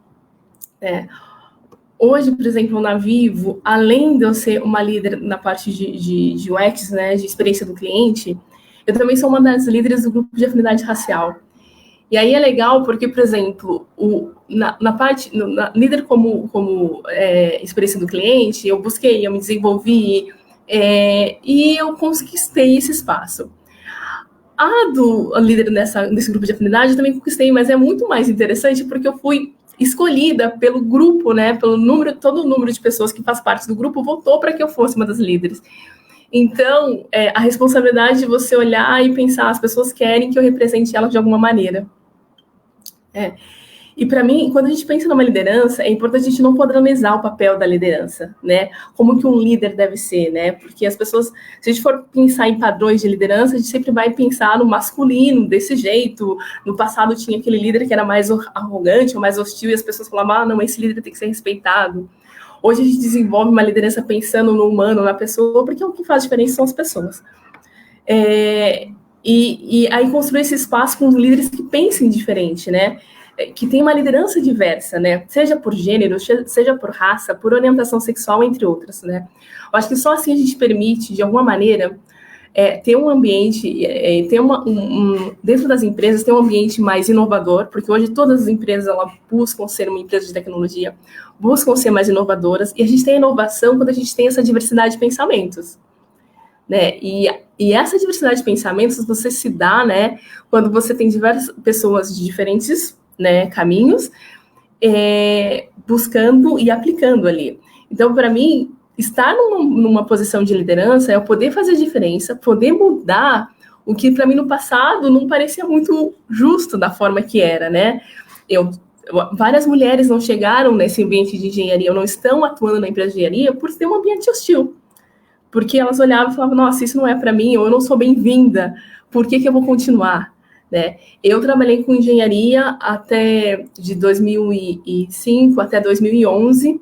Hoje, por exemplo, na Vivo, além de eu ser uma líder na parte de UX, né, de experiência do cliente, eu também sou uma das líderes do grupo de afinidade racial. E aí é legal porque, por exemplo, líder como experiência do cliente, eu busquei, eu me desenvolvi e eu conquistei esse espaço. A líder nesse grupo de afinidade eu também conquistei, mas é muito mais interessante porque eu fui escolhida pelo grupo, né, todo o número de pessoas que faz parte do grupo votou para que eu fosse uma das líderes. Então, a responsabilidade de você olhar e pensar, as pessoas querem que eu represente elas de alguma maneira. E para mim, quando a gente pensa numa liderança, é importante a gente não padronizar o papel da liderança, né? Como que um líder deve ser, né? Porque as pessoas, se a gente for pensar em padrões de liderança, a gente sempre vai pensar no masculino, desse jeito. No passado tinha aquele líder que era mais arrogante ou mais hostil e as pessoas falavam, não, esse líder tem que ser respeitado. Hoje a gente desenvolve uma liderança pensando no humano, na pessoa, porque o que faz diferença são as pessoas. E aí construir esse espaço com líderes que pensem diferente, né? Que tem uma liderança diversa, né? Seja por gênero, seja por raça, por orientação sexual, entre outras, né? Eu acho que só assim a gente permite, de alguma maneira, ter um ambiente, dentro das empresas, ter um ambiente mais inovador, porque hoje todas as empresas elas buscam ser uma empresa de tecnologia, buscam ser mais inovadoras, e a gente tem inovação quando a gente tem essa diversidade de pensamentos, né? E essa diversidade de pensamentos você se dá, né, quando você tem diversas pessoas de diferentes, né, caminhos, buscando e aplicando ali. Então, para mim, estar numa posição de liderança é eu poder fazer diferença, poder mudar o que para mim no passado não parecia muito justo da forma que era, né? Várias mulheres não chegaram nesse ambiente de engenharia, ou não estão atuando na empresa de engenharia por ter um ambiente hostil. Porque elas olhavam e falavam, nossa, isso não é para mim, ou eu não sou bem-vinda, por que eu vou continuar? Né? Eu trabalhei com engenharia de 2005 até 2011,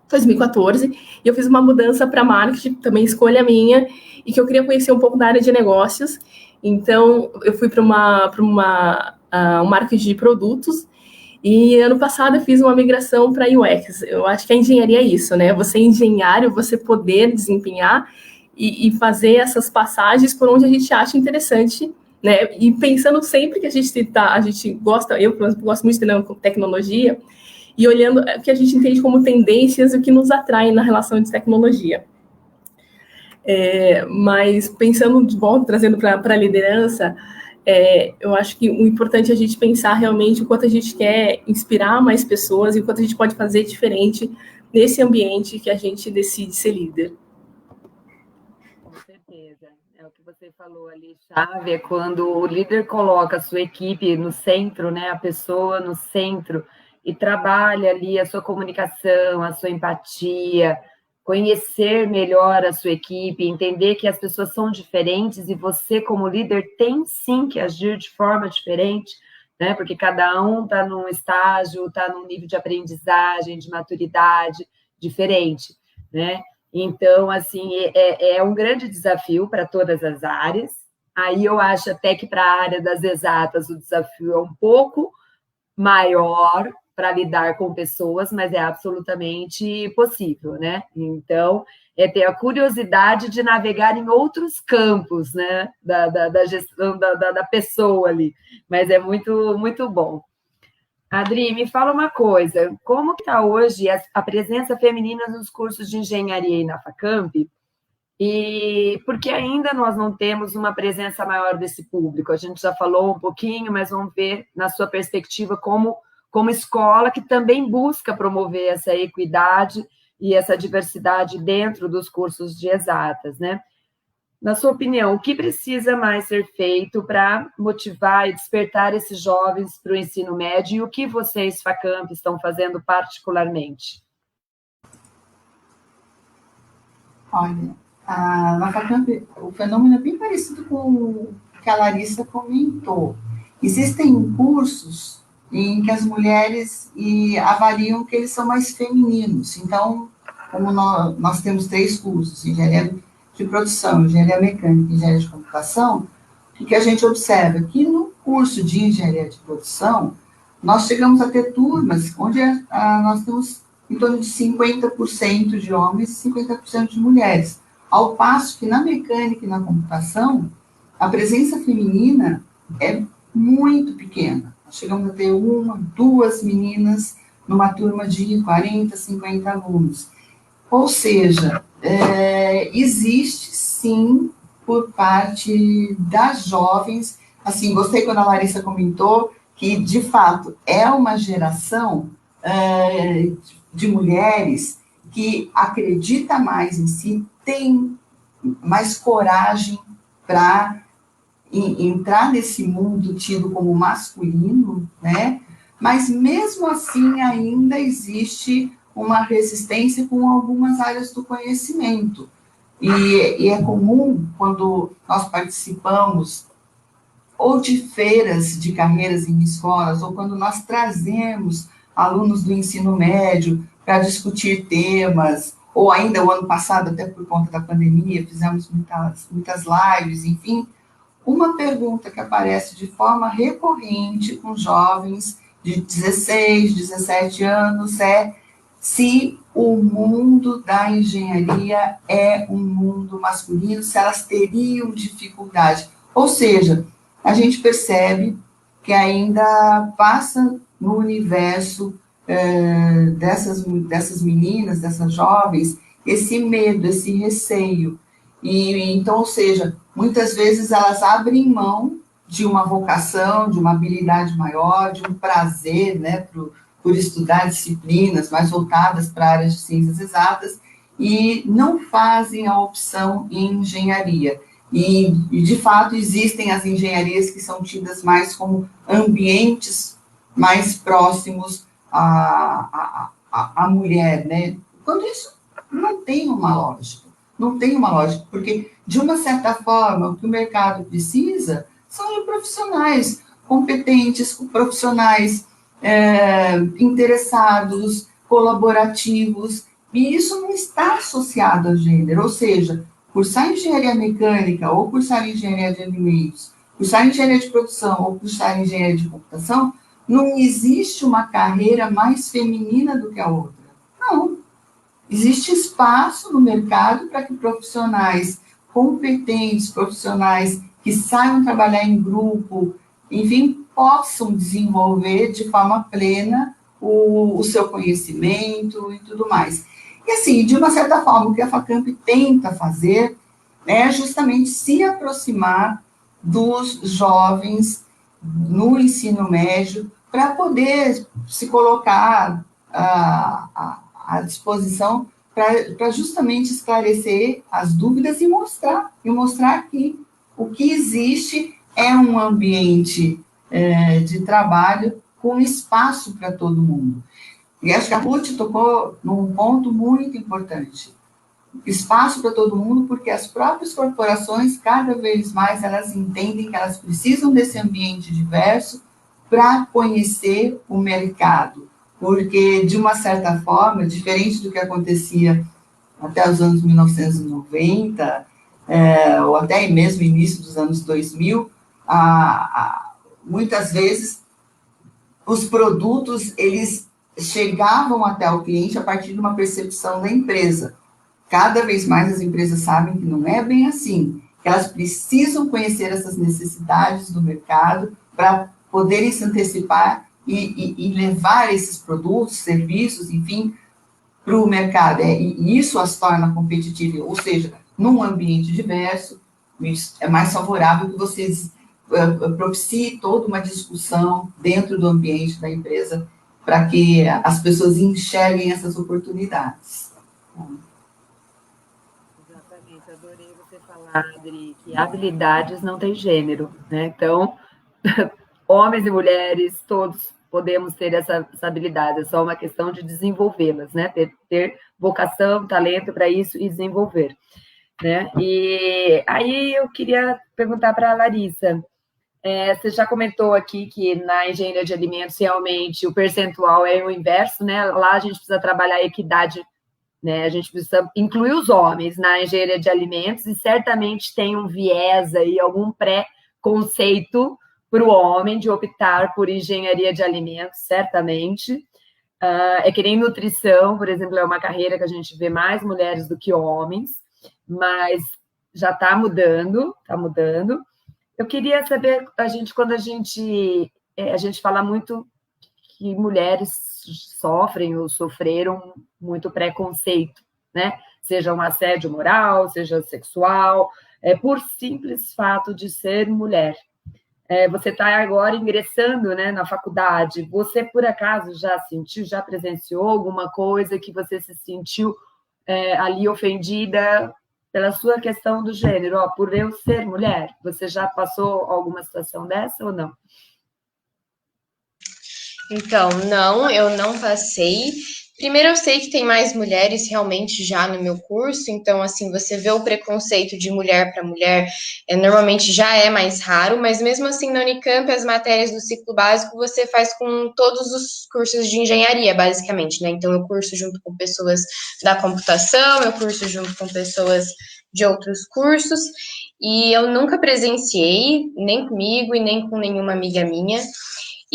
2014, e eu fiz uma mudança para marketing, também escolha minha, e que eu queria conhecer um pouco da área de negócios. Então, eu fui para um marketing de produtos, e ano passado eu fiz uma migração para UX. Eu acho que a engenharia é isso, né? Você é engenheiro, você poder desempenhar e fazer essas passagens por onde a gente acha interessante, né? E pensando sempre que a gente gosta, eu gosto muito de tecnologia, e olhando o que a gente entende como tendências e o que nos atrai na relação de tecnologia. Mas pensando de volta, trazendo para a liderança, eu acho que o importante é a gente pensar realmente o quanto a gente quer inspirar mais pessoas e o quanto a gente pode fazer diferente nesse ambiente que a gente decide ser líder. Com certeza. É o que você falou ali, chave, é quando o líder coloca a sua equipe no centro, né, a pessoa no centro, e trabalha ali a sua comunicação, a sua empatia, conhecer melhor a sua equipe, entender que as pessoas são diferentes e você, como líder, tem sim que agir de forma diferente, né? Porque cada um está num estágio, está num nível de aprendizagem, de maturidade diferente, né? Então, assim, é um grande desafio para todas as áreas. Aí eu acho até que para a área das exatas o desafio é um pouco maior para lidar com pessoas, mas é absolutamente possível, né? Então, é ter a curiosidade de navegar em outros campos, né? Da gestão da pessoa ali. Mas é muito, muito bom. Adri, me fala uma coisa, como está hoje a presença feminina nos cursos de engenharia aí na Facamp? E porque ainda nós não temos uma presença maior desse público? A gente já falou um pouquinho, mas vamos ver na sua perspectiva como escola que também busca promover essa equidade e essa diversidade dentro dos cursos de exatas, né? Na sua opinião, o que precisa mais ser feito para motivar e despertar esses jovens para o ensino médio e o que vocês, Facamp, estão fazendo particularmente? Olha, na Facamp, o fenômeno é bem parecido com que a Larissa comentou. Existem cursos em que as mulheres avaliam que eles são mais femininos. Então, como nós temos 3 cursos, engenharia de produção, engenharia mecânica e engenharia de computação, o que a gente observa? Que no curso de engenharia de produção, nós chegamos a ter turmas onde nós temos em torno de 50% de homens e 50% de mulheres, ao passo que na mecânica e na computação, a presença feminina é muito pequena. Nós chegamos a ter 1, 2 meninas numa turma de 40, 50 alunos. Ou seja, existe sim, por parte das jovens, assim, gostei quando a Larissa comentou que, de fato, é uma geração de mulheres que acredita mais em si, tem mais coragem para entrar nesse mundo tido como masculino, né? Mas, mesmo assim, ainda existe uma resistência com algumas áreas do conhecimento. E é comum, quando nós participamos ou de feiras de carreiras em escolas, ou quando nós trazemos alunos do ensino médio para discutir temas, ou ainda o ano passado, até por conta da pandemia, fizemos muitas lives, enfim, uma pergunta que aparece de forma recorrente com jovens de 16, 17 anos é se o mundo da engenharia é um mundo masculino, se elas teriam dificuldade. Ou seja, a gente percebe que ainda passa no universo dessas meninas, dessas jovens, esse medo, esse receio. Então, ou seja, muitas vezes elas abrem mão de uma vocação, de uma habilidade maior, de um prazer, né, por estudar disciplinas mais voltadas para áreas de ciências exatas, e não fazem a opção em engenharia. E, de fato, existem as engenharias que são tidas mais como ambientes mais próximos à mulher, né? Quando isso não tem uma lógica. Não tem uma lógica, porque, de uma certa forma, o que o mercado precisa são de profissionais competentes, profissionais interessados, colaborativos, e isso não está associado a gênero, ou seja, cursar engenharia mecânica ou cursar engenharia de alimentos, cursar engenharia de produção ou cursar engenharia de computação, não existe uma carreira mais feminina do que a outra. Não. Existe espaço no mercado para que profissionais competentes, profissionais que saibam trabalhar em grupo, enfim, possam desenvolver de forma plena o seu conhecimento e tudo mais. E assim, de uma certa forma, o que a Facamp tenta fazer é justamente se aproximar dos jovens no ensino médio para poder se colocar à disposição para justamente esclarecer as dúvidas e mostrar que o que existe é um ambiente de trabalho com espaço para todo mundo. E acho que a Ruth tocou num ponto muito importante. Espaço para todo mundo, porque as próprias corporações, cada vez mais, elas entendem que elas precisam desse ambiente diverso para conhecer o mercado. Porque, de uma certa forma, diferente do que acontecia até os anos 1990, ou até mesmo início dos anos 2000, muitas vezes os produtos, eles chegavam até o cliente a partir de uma percepção da empresa. Cada vez mais as empresas sabem que não é bem assim, que elas precisam conhecer essas necessidades do mercado para poderem se antecipar e levar esses produtos, serviços, enfim, para o mercado. E isso as torna competitivas, ou seja, num ambiente diverso, é mais favorável que vocês propiciem toda uma discussão dentro do ambiente da empresa para que as pessoas enxerguem essas oportunidades. Exatamente, adorei você falar, Adri, que habilidades não tem gênero, né? Então, homens e mulheres, todos podemos ter essa habilidade, é só uma questão de desenvolvê-las, né? Ter vocação, talento para isso e desenvolver. né? E aí eu queria perguntar para a Larissa, você já comentou aqui que na engenharia de alimentos, realmente, o percentual é o inverso, né? Lá a gente precisa trabalhar a equidade, né? A gente precisa incluir os homens na engenharia de alimentos e certamente tem um viés aí, algum pré-conceito para o homem de optar por engenharia de alimentos, certamente. É que nem nutrição, por exemplo, é uma carreira que a gente vê mais mulheres do que homens, mas já está mudando, está mudando. Eu queria saber, quando a gente fala muito que mulheres sofrem ou sofreram muito preconceito, né? Seja um assédio moral, seja sexual, por simples fato de ser mulher. Você está agora ingressando, né, na faculdade. Você, por acaso, já sentiu, já presenciou alguma coisa que você se sentiu ali ofendida pela sua questão do gênero, por eu ser mulher? Você já passou alguma situação dessa ou não? Então, não, eu não passei. Primeiro, eu sei que tem mais mulheres realmente já no meu curso, então, assim, você vê o preconceito de mulher para mulher, normalmente já é mais raro, mas mesmo assim, na Unicamp, as matérias do ciclo básico você faz com todos os cursos de engenharia, basicamente, né? Então, eu curso junto com pessoas da computação, eu curso junto com pessoas de outros cursos, e eu nunca presenciei, nem comigo e nem com nenhuma amiga minha.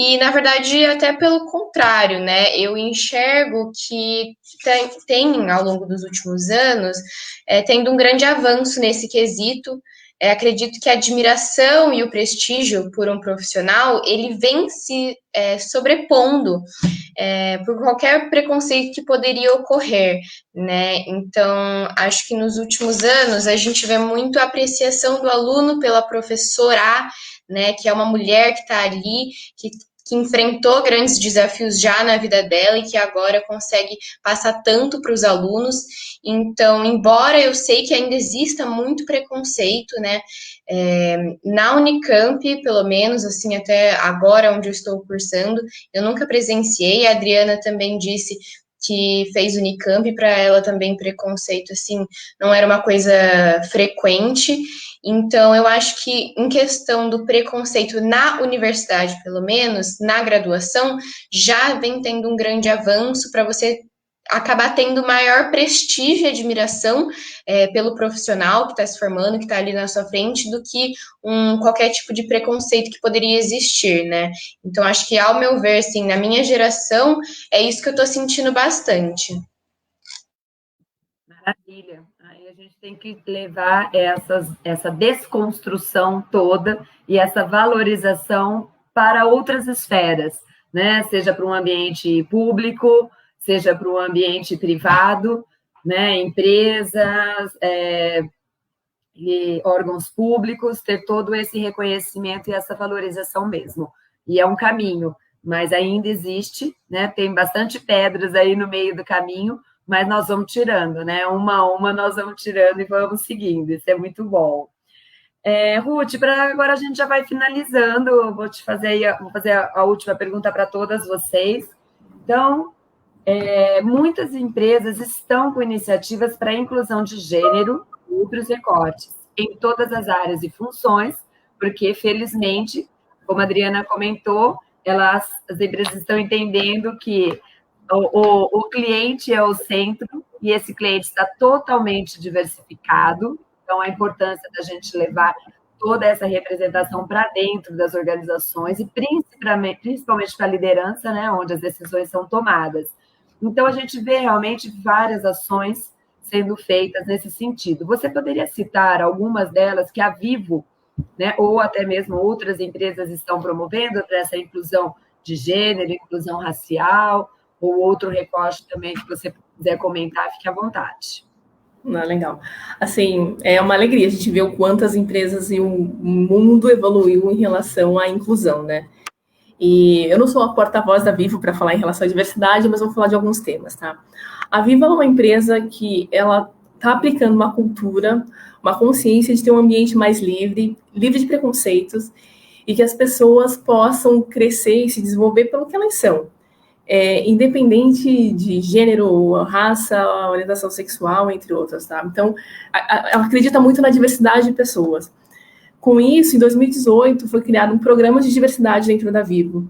E, na verdade, até pelo contrário, né? Eu enxergo que tem ao longo dos últimos anos, tendo um grande avanço nesse quesito. Acredito que a admiração e o prestígio por um profissional, ele vem se sobrepondo por qualquer preconceito que poderia ocorrer, né? Então, acho que nos últimos anos a gente vê muito a apreciação do aluno pela professora, né? Que é uma mulher que está ali, que enfrentou grandes desafios já na vida dela e que agora consegue passar tanto para os alunos. Então, embora eu sei que ainda exista muito preconceito, né, na Unicamp, pelo menos, assim, até agora onde eu estou cursando, eu nunca presenciei. A Adriana também disse que fez Unicamp, para ela também preconceito, assim, não era uma coisa frequente. Então, eu acho que em questão do preconceito na universidade, pelo menos, na graduação, já vem tendo um grande avanço para você acabar tendo maior prestígio e admiração pelo profissional que está se formando, que está ali na sua frente, do que qualquer tipo de preconceito que poderia existir, né? Então, acho que, ao meu ver, assim, na minha geração, é isso que eu estou sentindo bastante. Maravilha. Aí a gente tem que levar essa desconstrução toda e essa valorização para outras esferas, né? Seja para um ambiente público, seja para um ambiente privado, né? Empresas, e órgãos públicos, ter todo esse reconhecimento e essa valorização mesmo. E é um caminho, mas ainda existe, né? Tem bastante pedras aí no meio do caminho, mas nós vamos tirando, né? Uma a uma nós vamos tirando e vamos seguindo. Isso é muito bom. Ruth, agora a gente já vai finalizando. Vou fazer a última pergunta para todas vocês. Então, muitas empresas estão com iniciativas para a inclusão de gênero e outros recortes em todas as áreas e funções, porque, felizmente, como a Adriana comentou, as empresas estão entendendo que o cliente é o centro e esse cliente está totalmente diversificado, então a importância da gente levar toda essa representação para dentro das organizações e principalmente para a liderança, né, onde as decisões são tomadas. Então, a gente vê realmente várias ações sendo feitas nesse sentido. Você poderia citar algumas delas que a Vivo, né, ou até mesmo outras empresas estão promovendo para essa inclusão de gênero, inclusão racial, ou outro recorte também que você quiser comentar, fique à vontade. Não, legal. Assim, é uma alegria a gente ver o quanto as empresas e o mundo evoluiu em relação à inclusão, né? E eu não sou a porta-voz da Vivo para falar em relação à diversidade, mas vou falar de alguns temas, tá? A Vivo é uma empresa que ela está aplicando uma cultura, uma consciência de ter um ambiente mais livre de preconceitos, e que as pessoas possam crescer e se desenvolver pelo que elas são. independente de gênero, raça, orientação sexual, entre outras, tá? Então, ela acredita muito na diversidade de pessoas. Com isso, em 2018, foi criado um programa de diversidade dentro da Vivo.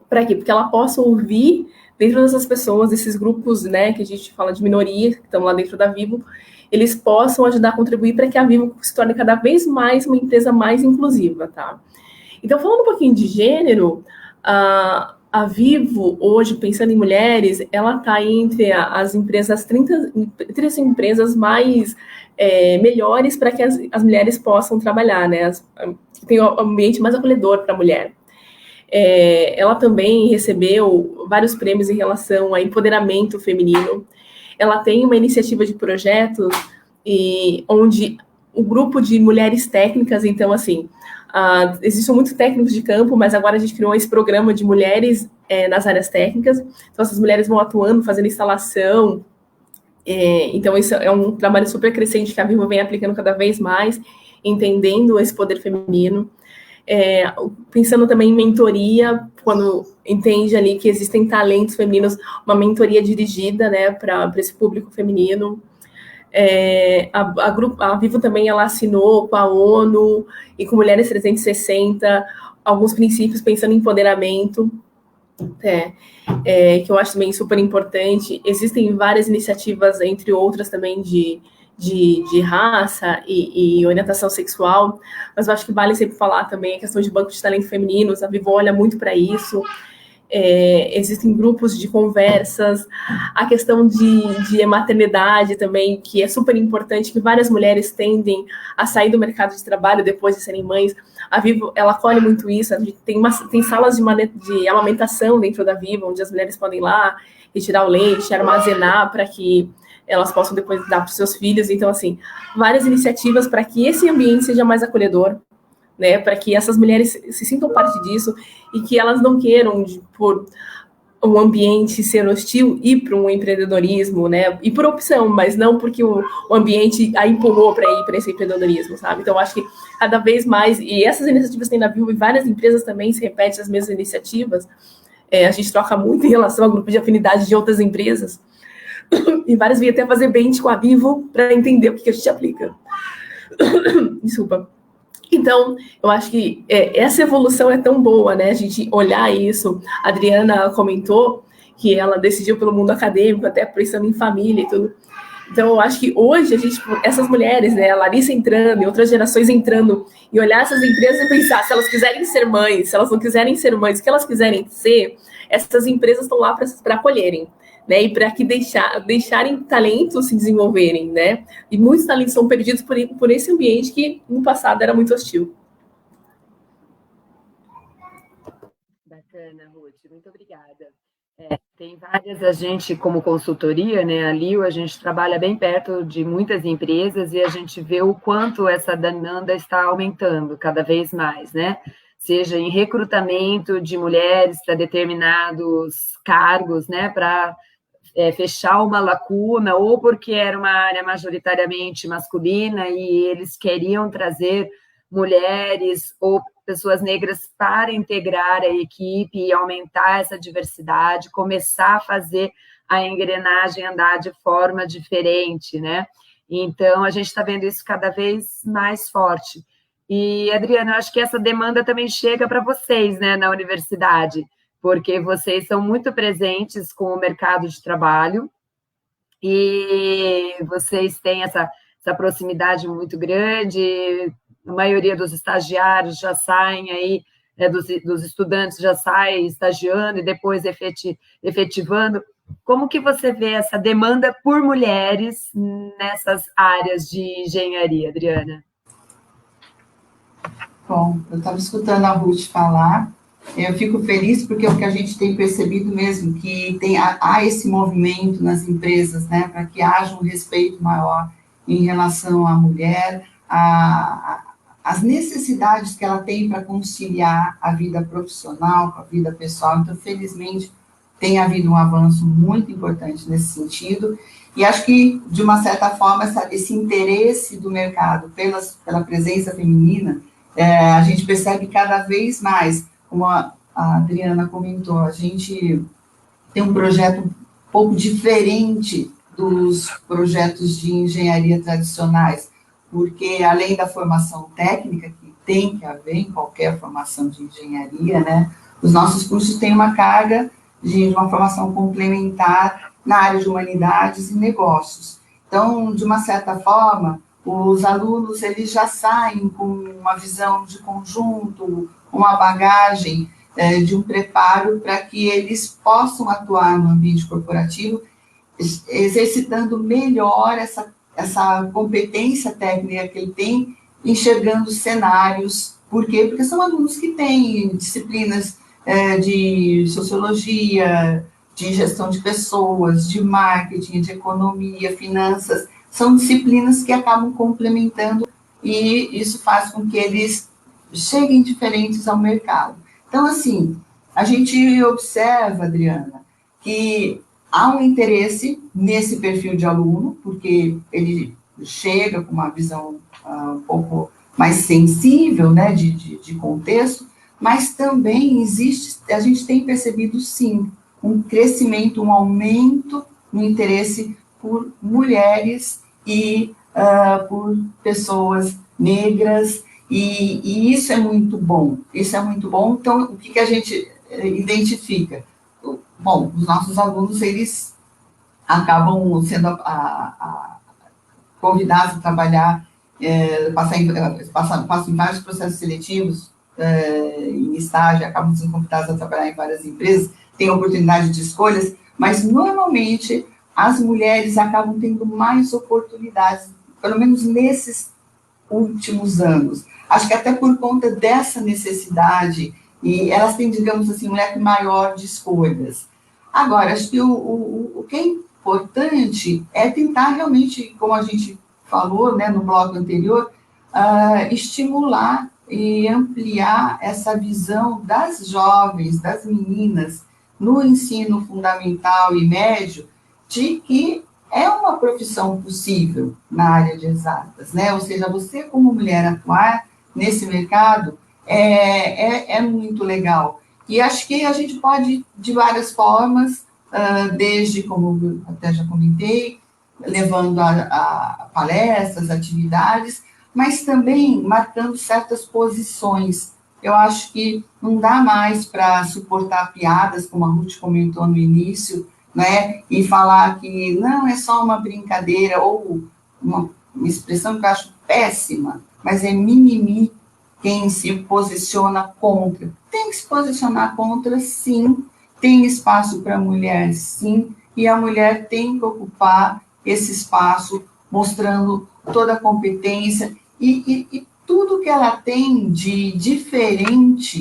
Para quê? Porque ela possa ouvir dentro dessas pessoas, desses grupos, né, que a gente fala de minoria, que estão lá dentro da Vivo, eles possam ajudar a contribuir para que a Vivo se torne cada vez mais uma empresa mais inclusiva, tá? Então, falando um pouquinho de gênero, a Vivo, hoje, pensando em mulheres, ela está entre as empresas, 30 empresas mais melhores para que as mulheres possam trabalhar, né? Que tem um ambiente mais acolhedor para a mulher. Ela também recebeu vários prêmios em relação a empoderamento feminino. Ela tem uma iniciativa de projetos onde o grupo de mulheres técnicas, então, assim, existem muitos técnicos de campo, mas agora a gente criou esse programa de mulheres nas áreas técnicas. Então, essas mulheres vão atuando, fazendo instalação. Então, isso é um trabalho super crescente que a Vivo vem aplicando cada vez mais, entendendo esse poder feminino. Pensando também em mentoria, quando entende ali que existem talentos femininos, uma mentoria dirigida, né, para esse público feminino. A Vivo também ela assinou com a ONU e com Mulheres 360 alguns princípios pensando em empoderamento, que eu acho também super importante. Existem várias iniciativas, entre outras também de raça e orientação sexual, mas eu acho que vale sempre falar também a questão de banco de talentos femininos. A Vivo olha muito para isso. Existem grupos de conversas, a questão de maternidade também, que é super importante, que várias mulheres tendem a sair do mercado de trabalho depois de serem mães. A Vivo, ela acolhe muito isso. A gente tem salas de amamentação dentro da Vivo, onde as mulheres podem ir lá retirar o leite, armazenar para que elas possam depois dar para os seus filhos. Então, assim, várias iniciativas para que esse ambiente seja mais acolhedor, né, para que essas mulheres se sintam parte disso e que elas não queiram, por um ambiente ser hostil, ir para um empreendedorismo, né, e por opção, mas não porque o ambiente a empurrou para ir para esse empreendedorismo, sabe? Então, acho que cada vez mais, e essas iniciativas tem na Vivo e várias empresas também se repetem as mesmas iniciativas. A gente troca muito em relação ao grupo de afinidade de outras empresas, e várias vêm até fazer bench com a Vivo para entender o que a gente aplica. Desculpa. Então, eu acho que essa evolução é tão boa, né? A gente olhar isso. A Adriana comentou que ela decidiu pelo mundo acadêmico, até pensando em família e tudo. Então, eu acho que hoje, essas mulheres, né? A Larissa entrando e outras gerações entrando, e olhar essas empresas e pensar se elas quiserem ser mães, se elas não quiserem ser mães, o que elas quiserem ser, essas empresas estão lá para acolherem, né, e para que deixarem talentos se desenvolverem, né? E muitos talentos são perdidos por esse ambiente que no passado era muito hostil. Bacana, Ruth, muito obrigada. Tem várias, a gente como consultoria, né, a Liu, a gente trabalha bem perto de muitas empresas e a gente vê o quanto essa demanda está aumentando cada vez mais, né? Seja em recrutamento de mulheres para determinados cargos, né, para fechar uma lacuna, ou porque era uma área majoritariamente masculina e eles queriam trazer mulheres ou pessoas negras para integrar a equipe e aumentar essa diversidade, começar a fazer a engrenagem andar de forma diferente, né? Então, a gente está vendo isso cada vez mais forte. E, Adriana, eu acho que essa demanda também chega para vocês, né, na universidade, porque vocês são muito presentes com o mercado de trabalho e vocês têm essa proximidade muito grande. A maioria dos estagiários já saem aí, dos estudantes já saem estagiando e depois efetivando. Como que você vê essa demanda por mulheres nessas áreas de engenharia, Adriana? Bom, eu estava escutando a Ruth falar, eu fico feliz porque é o que a gente tem percebido mesmo, que há esse movimento nas empresas, né, para que haja um respeito maior em relação à mulher, as necessidades que ela tem para conciliar a vida profissional com a vida pessoal. Então, felizmente, tem havido um avanço muito importante nesse sentido, e acho que, de uma certa forma, esse interesse do mercado pela presença feminina, a gente percebe cada vez mais, como a Adriana comentou, a gente tem um projeto um pouco diferente dos projetos de engenharia tradicionais, porque além da formação técnica, que tem que haver em qualquer formação de engenharia, né, os nossos cursos têm uma carga de uma formação complementar na área de humanidades e negócios. Então, de uma certa forma, os alunos eles já saem com uma visão de conjunto, uma bagagem de um preparo para que eles possam atuar no ambiente corporativo, exercitando melhor essa competência técnica que ele tem, enxergando cenários. Por quê? Porque são alunos que têm disciplinas de sociologia, de gestão de pessoas, de marketing, de economia, finanças, são disciplinas que acabam complementando e isso faz com que eles cheguem diferentes ao mercado. Então, assim, a gente observa, Adriana, que há um interesse nesse perfil de aluno, porque ele chega com uma visão um pouco mais sensível, né, de contexto, mas também existe, a gente tem percebido, sim, um crescimento, um aumento no interesse por mulheres e por pessoas negras, e isso é muito bom, isso é muito bom. Então, o que a gente identifica? Bom, os nossos alunos, eles acabam sendo convidados a trabalhar, passam em vários processos seletivos, em estágio, acabam sendo convidados a trabalhar em várias empresas, têm oportunidade de escolhas, mas normalmente as mulheres acabam tendo mais oportunidades, pelo menos nesses últimos anos. Acho que até por conta dessa necessidade, e elas têm, digamos assim, um leque maior de escolhas. Agora, acho que o que é importante é tentar realmente, como a gente falou, né, no bloco anterior, estimular e ampliar essa visão das jovens, das meninas, no ensino fundamental e médio, de que é uma profissão possível na área de exatas, né? Ou seja, você como mulher atuar nesse mercado é muito legal. E acho que a gente pode, de várias formas, desde, como até já comentei, levando a palestras, atividades, mas também marcando certas posições. Eu acho que não dá mais para suportar piadas, como a Ruth comentou no início, né, e falar que não, é só uma brincadeira, ou uma expressão que eu acho péssima, mas é mimimi quem se posiciona contra. Tem que se posicionar contra, sim, tem espaço para a mulher, sim, e a mulher tem que ocupar esse espaço, mostrando toda a competência e tudo que ela tem de diferente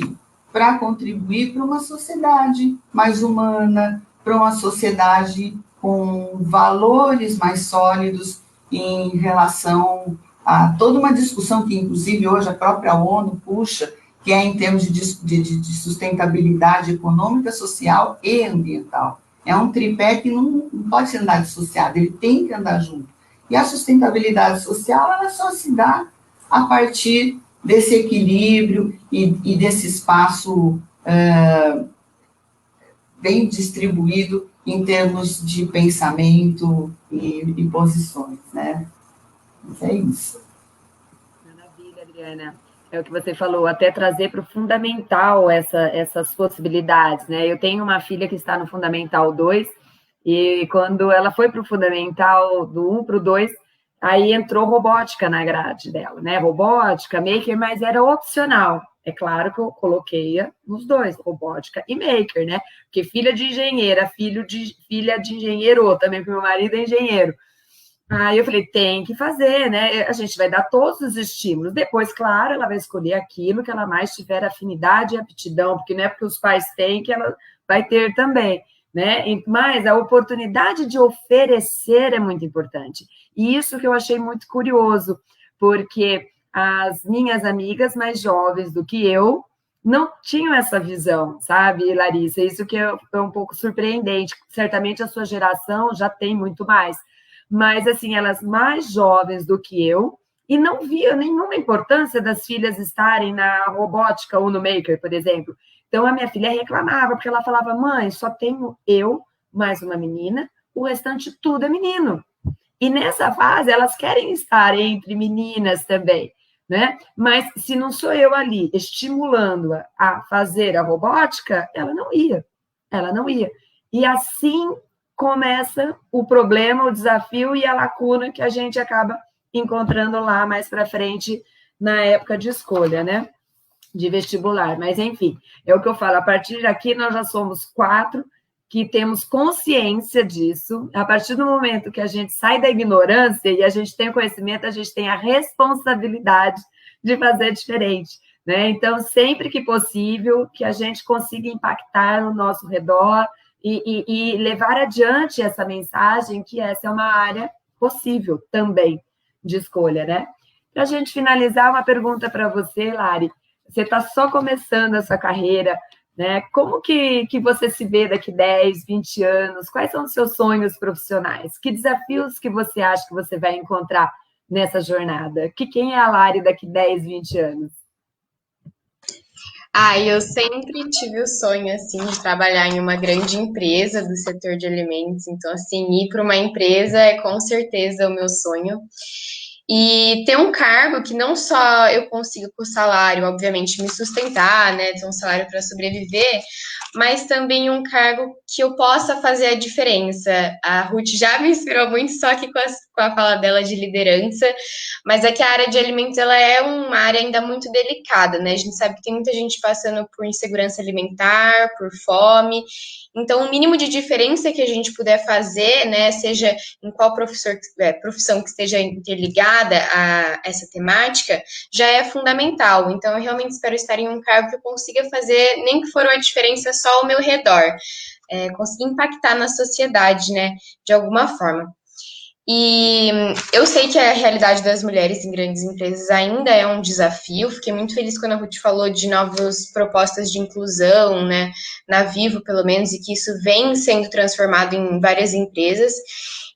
para contribuir para uma sociedade mais humana, para uma sociedade com valores mais sólidos em relação a toda uma discussão que, inclusive, hoje a própria ONU puxa, que é em termos de sustentabilidade econômica, social e ambiental. É um tripé que não pode ser andar dissociado, ele tem que andar junto. E a sustentabilidade social, ela só se dá a partir desse equilíbrio e desse espaço bem distribuído em termos de pensamento e posições, né? Mas é isso. Maravilha, Adriana. É o que você falou, até trazer para o fundamental essas possibilidades, né? Eu tenho uma filha que está no Fundamental 2, e quando ela foi para o Fundamental do 1 para o 2, aí entrou robótica na grade dela, né? Robótica, maker, mas era opcional. É claro que eu coloquei nos dois, robótica e maker, né? Porque filha de engenheira, filha de engenheiro, também porque meu marido é engenheiro. Aí eu falei, tem que fazer, né? A gente vai dar todos os estímulos. Depois, claro, ela vai escolher aquilo que ela mais tiver afinidade e aptidão, porque não é porque os pais têm que ela vai ter também, né? Mas a oportunidade de oferecer é muito importante. E isso que eu achei muito curioso, porque as minhas amigas mais jovens do que eu não tinham essa visão, sabe, Larissa? Isso que é um pouco surpreendente. Certamente a sua geração já tem muito mais. Mas, assim, elas mais jovens do que eu, e não via nenhuma importância das filhas estarem na robótica ou no maker, por exemplo. Então, a minha filha reclamava, porque ela falava, mãe, só tenho eu mais uma menina, o restante tudo é menino. E nessa fase, elas querem estar entre meninas também, né? Mas se não sou eu ali estimulando-a a fazer a robótica, ela não ia. E assim começa o problema, o desafio e a lacuna que a gente acaba encontrando lá mais para frente na época de escolha, né? De vestibular. Mas, enfim, é o que eu falo, a partir daqui nós já somos 4 que temos consciência disso. A partir do momento que a gente sai da ignorância e a gente tem conhecimento, a gente tem a responsabilidade de fazer diferente, né? Então, sempre que possível, que a gente consiga impactar no nosso redor e levar adiante essa mensagem, que essa é uma área possível também de escolha, né? Para a gente finalizar, uma pergunta para você, Lari. Você está só começando a sua carreira, né? Como que você se vê daqui 10, 20 anos? Quais são os seus sonhos profissionais? Que desafios que você acha que você vai encontrar nessa jornada? Quem é a Lari daqui 10, 20 anos? Eu sempre tive o sonho, assim, de trabalhar em uma grande empresa do setor de alimentos. Então, assim, ir para uma empresa é com certeza o meu sonho. E ter um cargo que não só eu consiga com o salário, obviamente, me sustentar, né, ter um salário para sobreviver, mas também um cargo que eu possa fazer a diferença. A Ruth já me inspirou muito, só que com a fala dela de liderança, mas é que a área de alimentos, ela é uma área ainda muito delicada, né? A gente sabe que tem muita gente passando por insegurança alimentar, por fome. Então, o mínimo de diferença que a gente puder fazer, né, seja em qual profissão que esteja interligada a essa temática, já é fundamental. Então, eu realmente espero estar em um cargo que eu consiga fazer, nem que for uma diferença só ao meu redor, conseguir impactar na sociedade, né, de alguma forma. E eu sei que a realidade das mulheres em grandes empresas ainda é um desafio. Fiquei muito feliz quando a Ruth falou de novas propostas de inclusão, né, na Vivo, pelo menos, e que isso vem sendo transformado em várias empresas.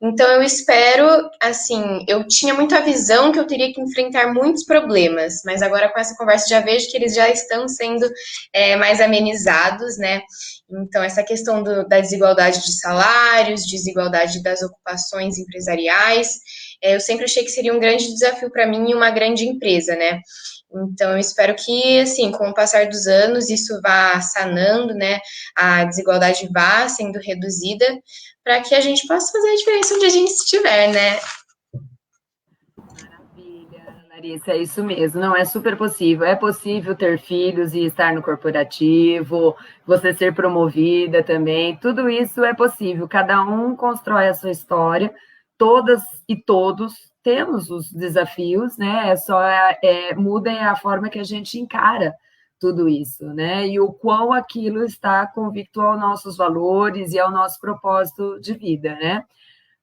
Então, eu espero, assim, eu tinha muito a visão que eu teria que enfrentar muitos problemas, mas agora com essa conversa já vejo que eles já estão sendo mais amenizados, né? Então, essa questão da desigualdade de salários, desigualdade das ocupações empresariais, eu sempre achei que seria um grande desafio para mim e uma grande empresa, né? Então, eu espero que, assim, com o passar dos anos, isso vá sanando, né? A desigualdade vá sendo reduzida, para que a gente possa fazer a diferença onde a gente estiver, né? Maravilha, Larissa, é isso mesmo. Não, é super possível. É possível ter filhos e estar no corporativo, você ser promovida também. Tudo isso é possível. Cada um constrói a sua história. Todas e todos temos os desafios, né? Muda a forma que a gente encara tudo isso, né? E o quão aquilo está convicto aos nossos valores e ao nosso propósito de vida, né?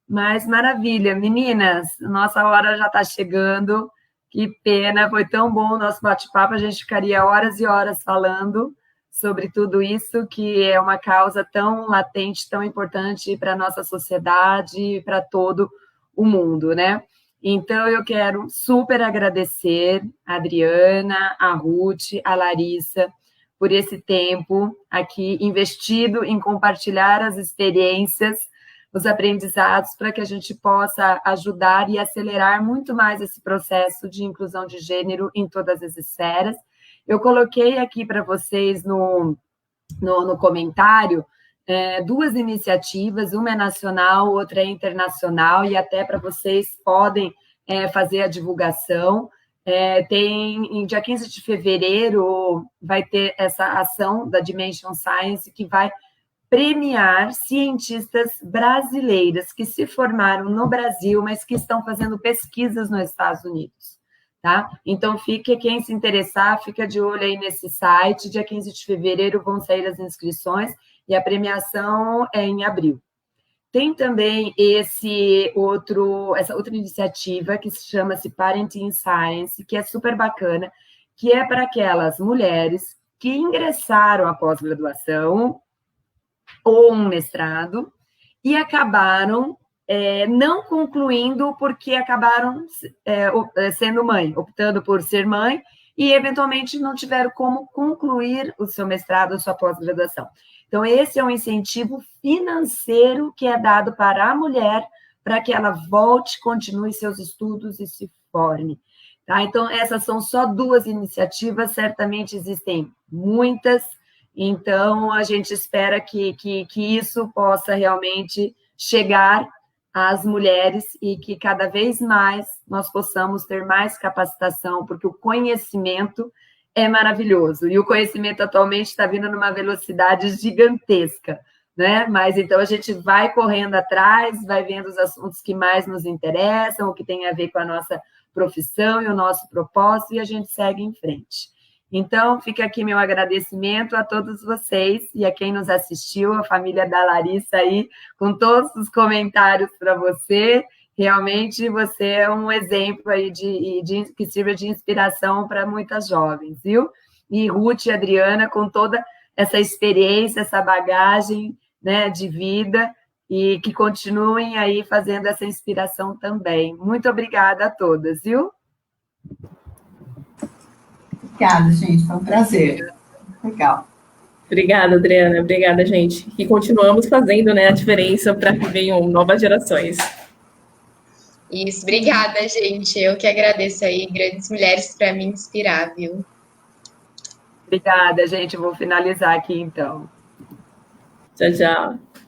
Mas maravilha, meninas, nossa hora já está chegando. Que pena, foi tão bom o nosso bate-papo, a gente ficaria horas e horas falando sobre tudo isso, que é uma causa tão latente, tão importante para a nossa sociedade e para todo o mundo, né? Então, eu quero super agradecer a Adriana, a Ruth, a Larissa, por esse tempo aqui investido em compartilhar as experiências, os aprendizados, para que a gente possa ajudar e acelerar muito mais esse processo de inclusão de gênero em todas as esferas. Eu coloquei aqui para vocês no comentário 2 iniciativas, uma é nacional, outra é internacional, e até para vocês podem fazer a divulgação. Em dia 15 de fevereiro vai ter essa ação da Dimension Science, que vai premiar cientistas brasileiras que se formaram no Brasil, mas que estão fazendo pesquisas nos Estados Unidos, tá? Então, quem se interessar, fica de olho aí nesse site. Dia 15 de fevereiro vão sair as inscrições e a premiação é em abril. Tem também essa outra iniciativa que chama-se Parenting Science, que é super bacana, que é para aquelas mulheres que ingressaram à pós-graduação ou um mestrado e acabaram não concluindo porque acabaram sendo mãe, optando por ser mãe e, eventualmente, não tiveram como concluir o seu mestrado ou sua pós-graduação. Então, esse é um incentivo financeiro que é dado para a mulher para que ela volte, continue seus estudos e se forme. Tá? Então, essas são só 2 iniciativas, certamente existem muitas, então a gente espera que isso possa realmente chegar às mulheres e que cada vez mais nós possamos ter mais capacitação, porque o conhecimento é maravilhoso, e o conhecimento atualmente está vindo numa velocidade gigantesca, né? Mas então a gente vai correndo atrás, vai vendo os assuntos que mais nos interessam, o que tem a ver com a nossa profissão e o nosso propósito, e a gente segue em frente. Então, fica aqui meu agradecimento a todos vocês e a quem nos assistiu, a família da Larissa aí, com todos os comentários para você. Realmente você é um exemplo aí que sirva de inspiração para muitas jovens, viu? E Ruth e Adriana, com toda essa experiência, essa bagagem, né, de vida, e que continuem aí fazendo essa inspiração também. Muito obrigada a todas, viu? Obrigada, gente, foi um prazer. Legal. Obrigada, Adriana. Obrigada, gente. E continuamos fazendo, né, a diferença para que venham novas gerações. Isso, obrigada, gente. Eu que agradeço aí, grandes mulheres para me inspirar, viu? Obrigada, gente. Vou finalizar aqui, então. Tchau, tchau.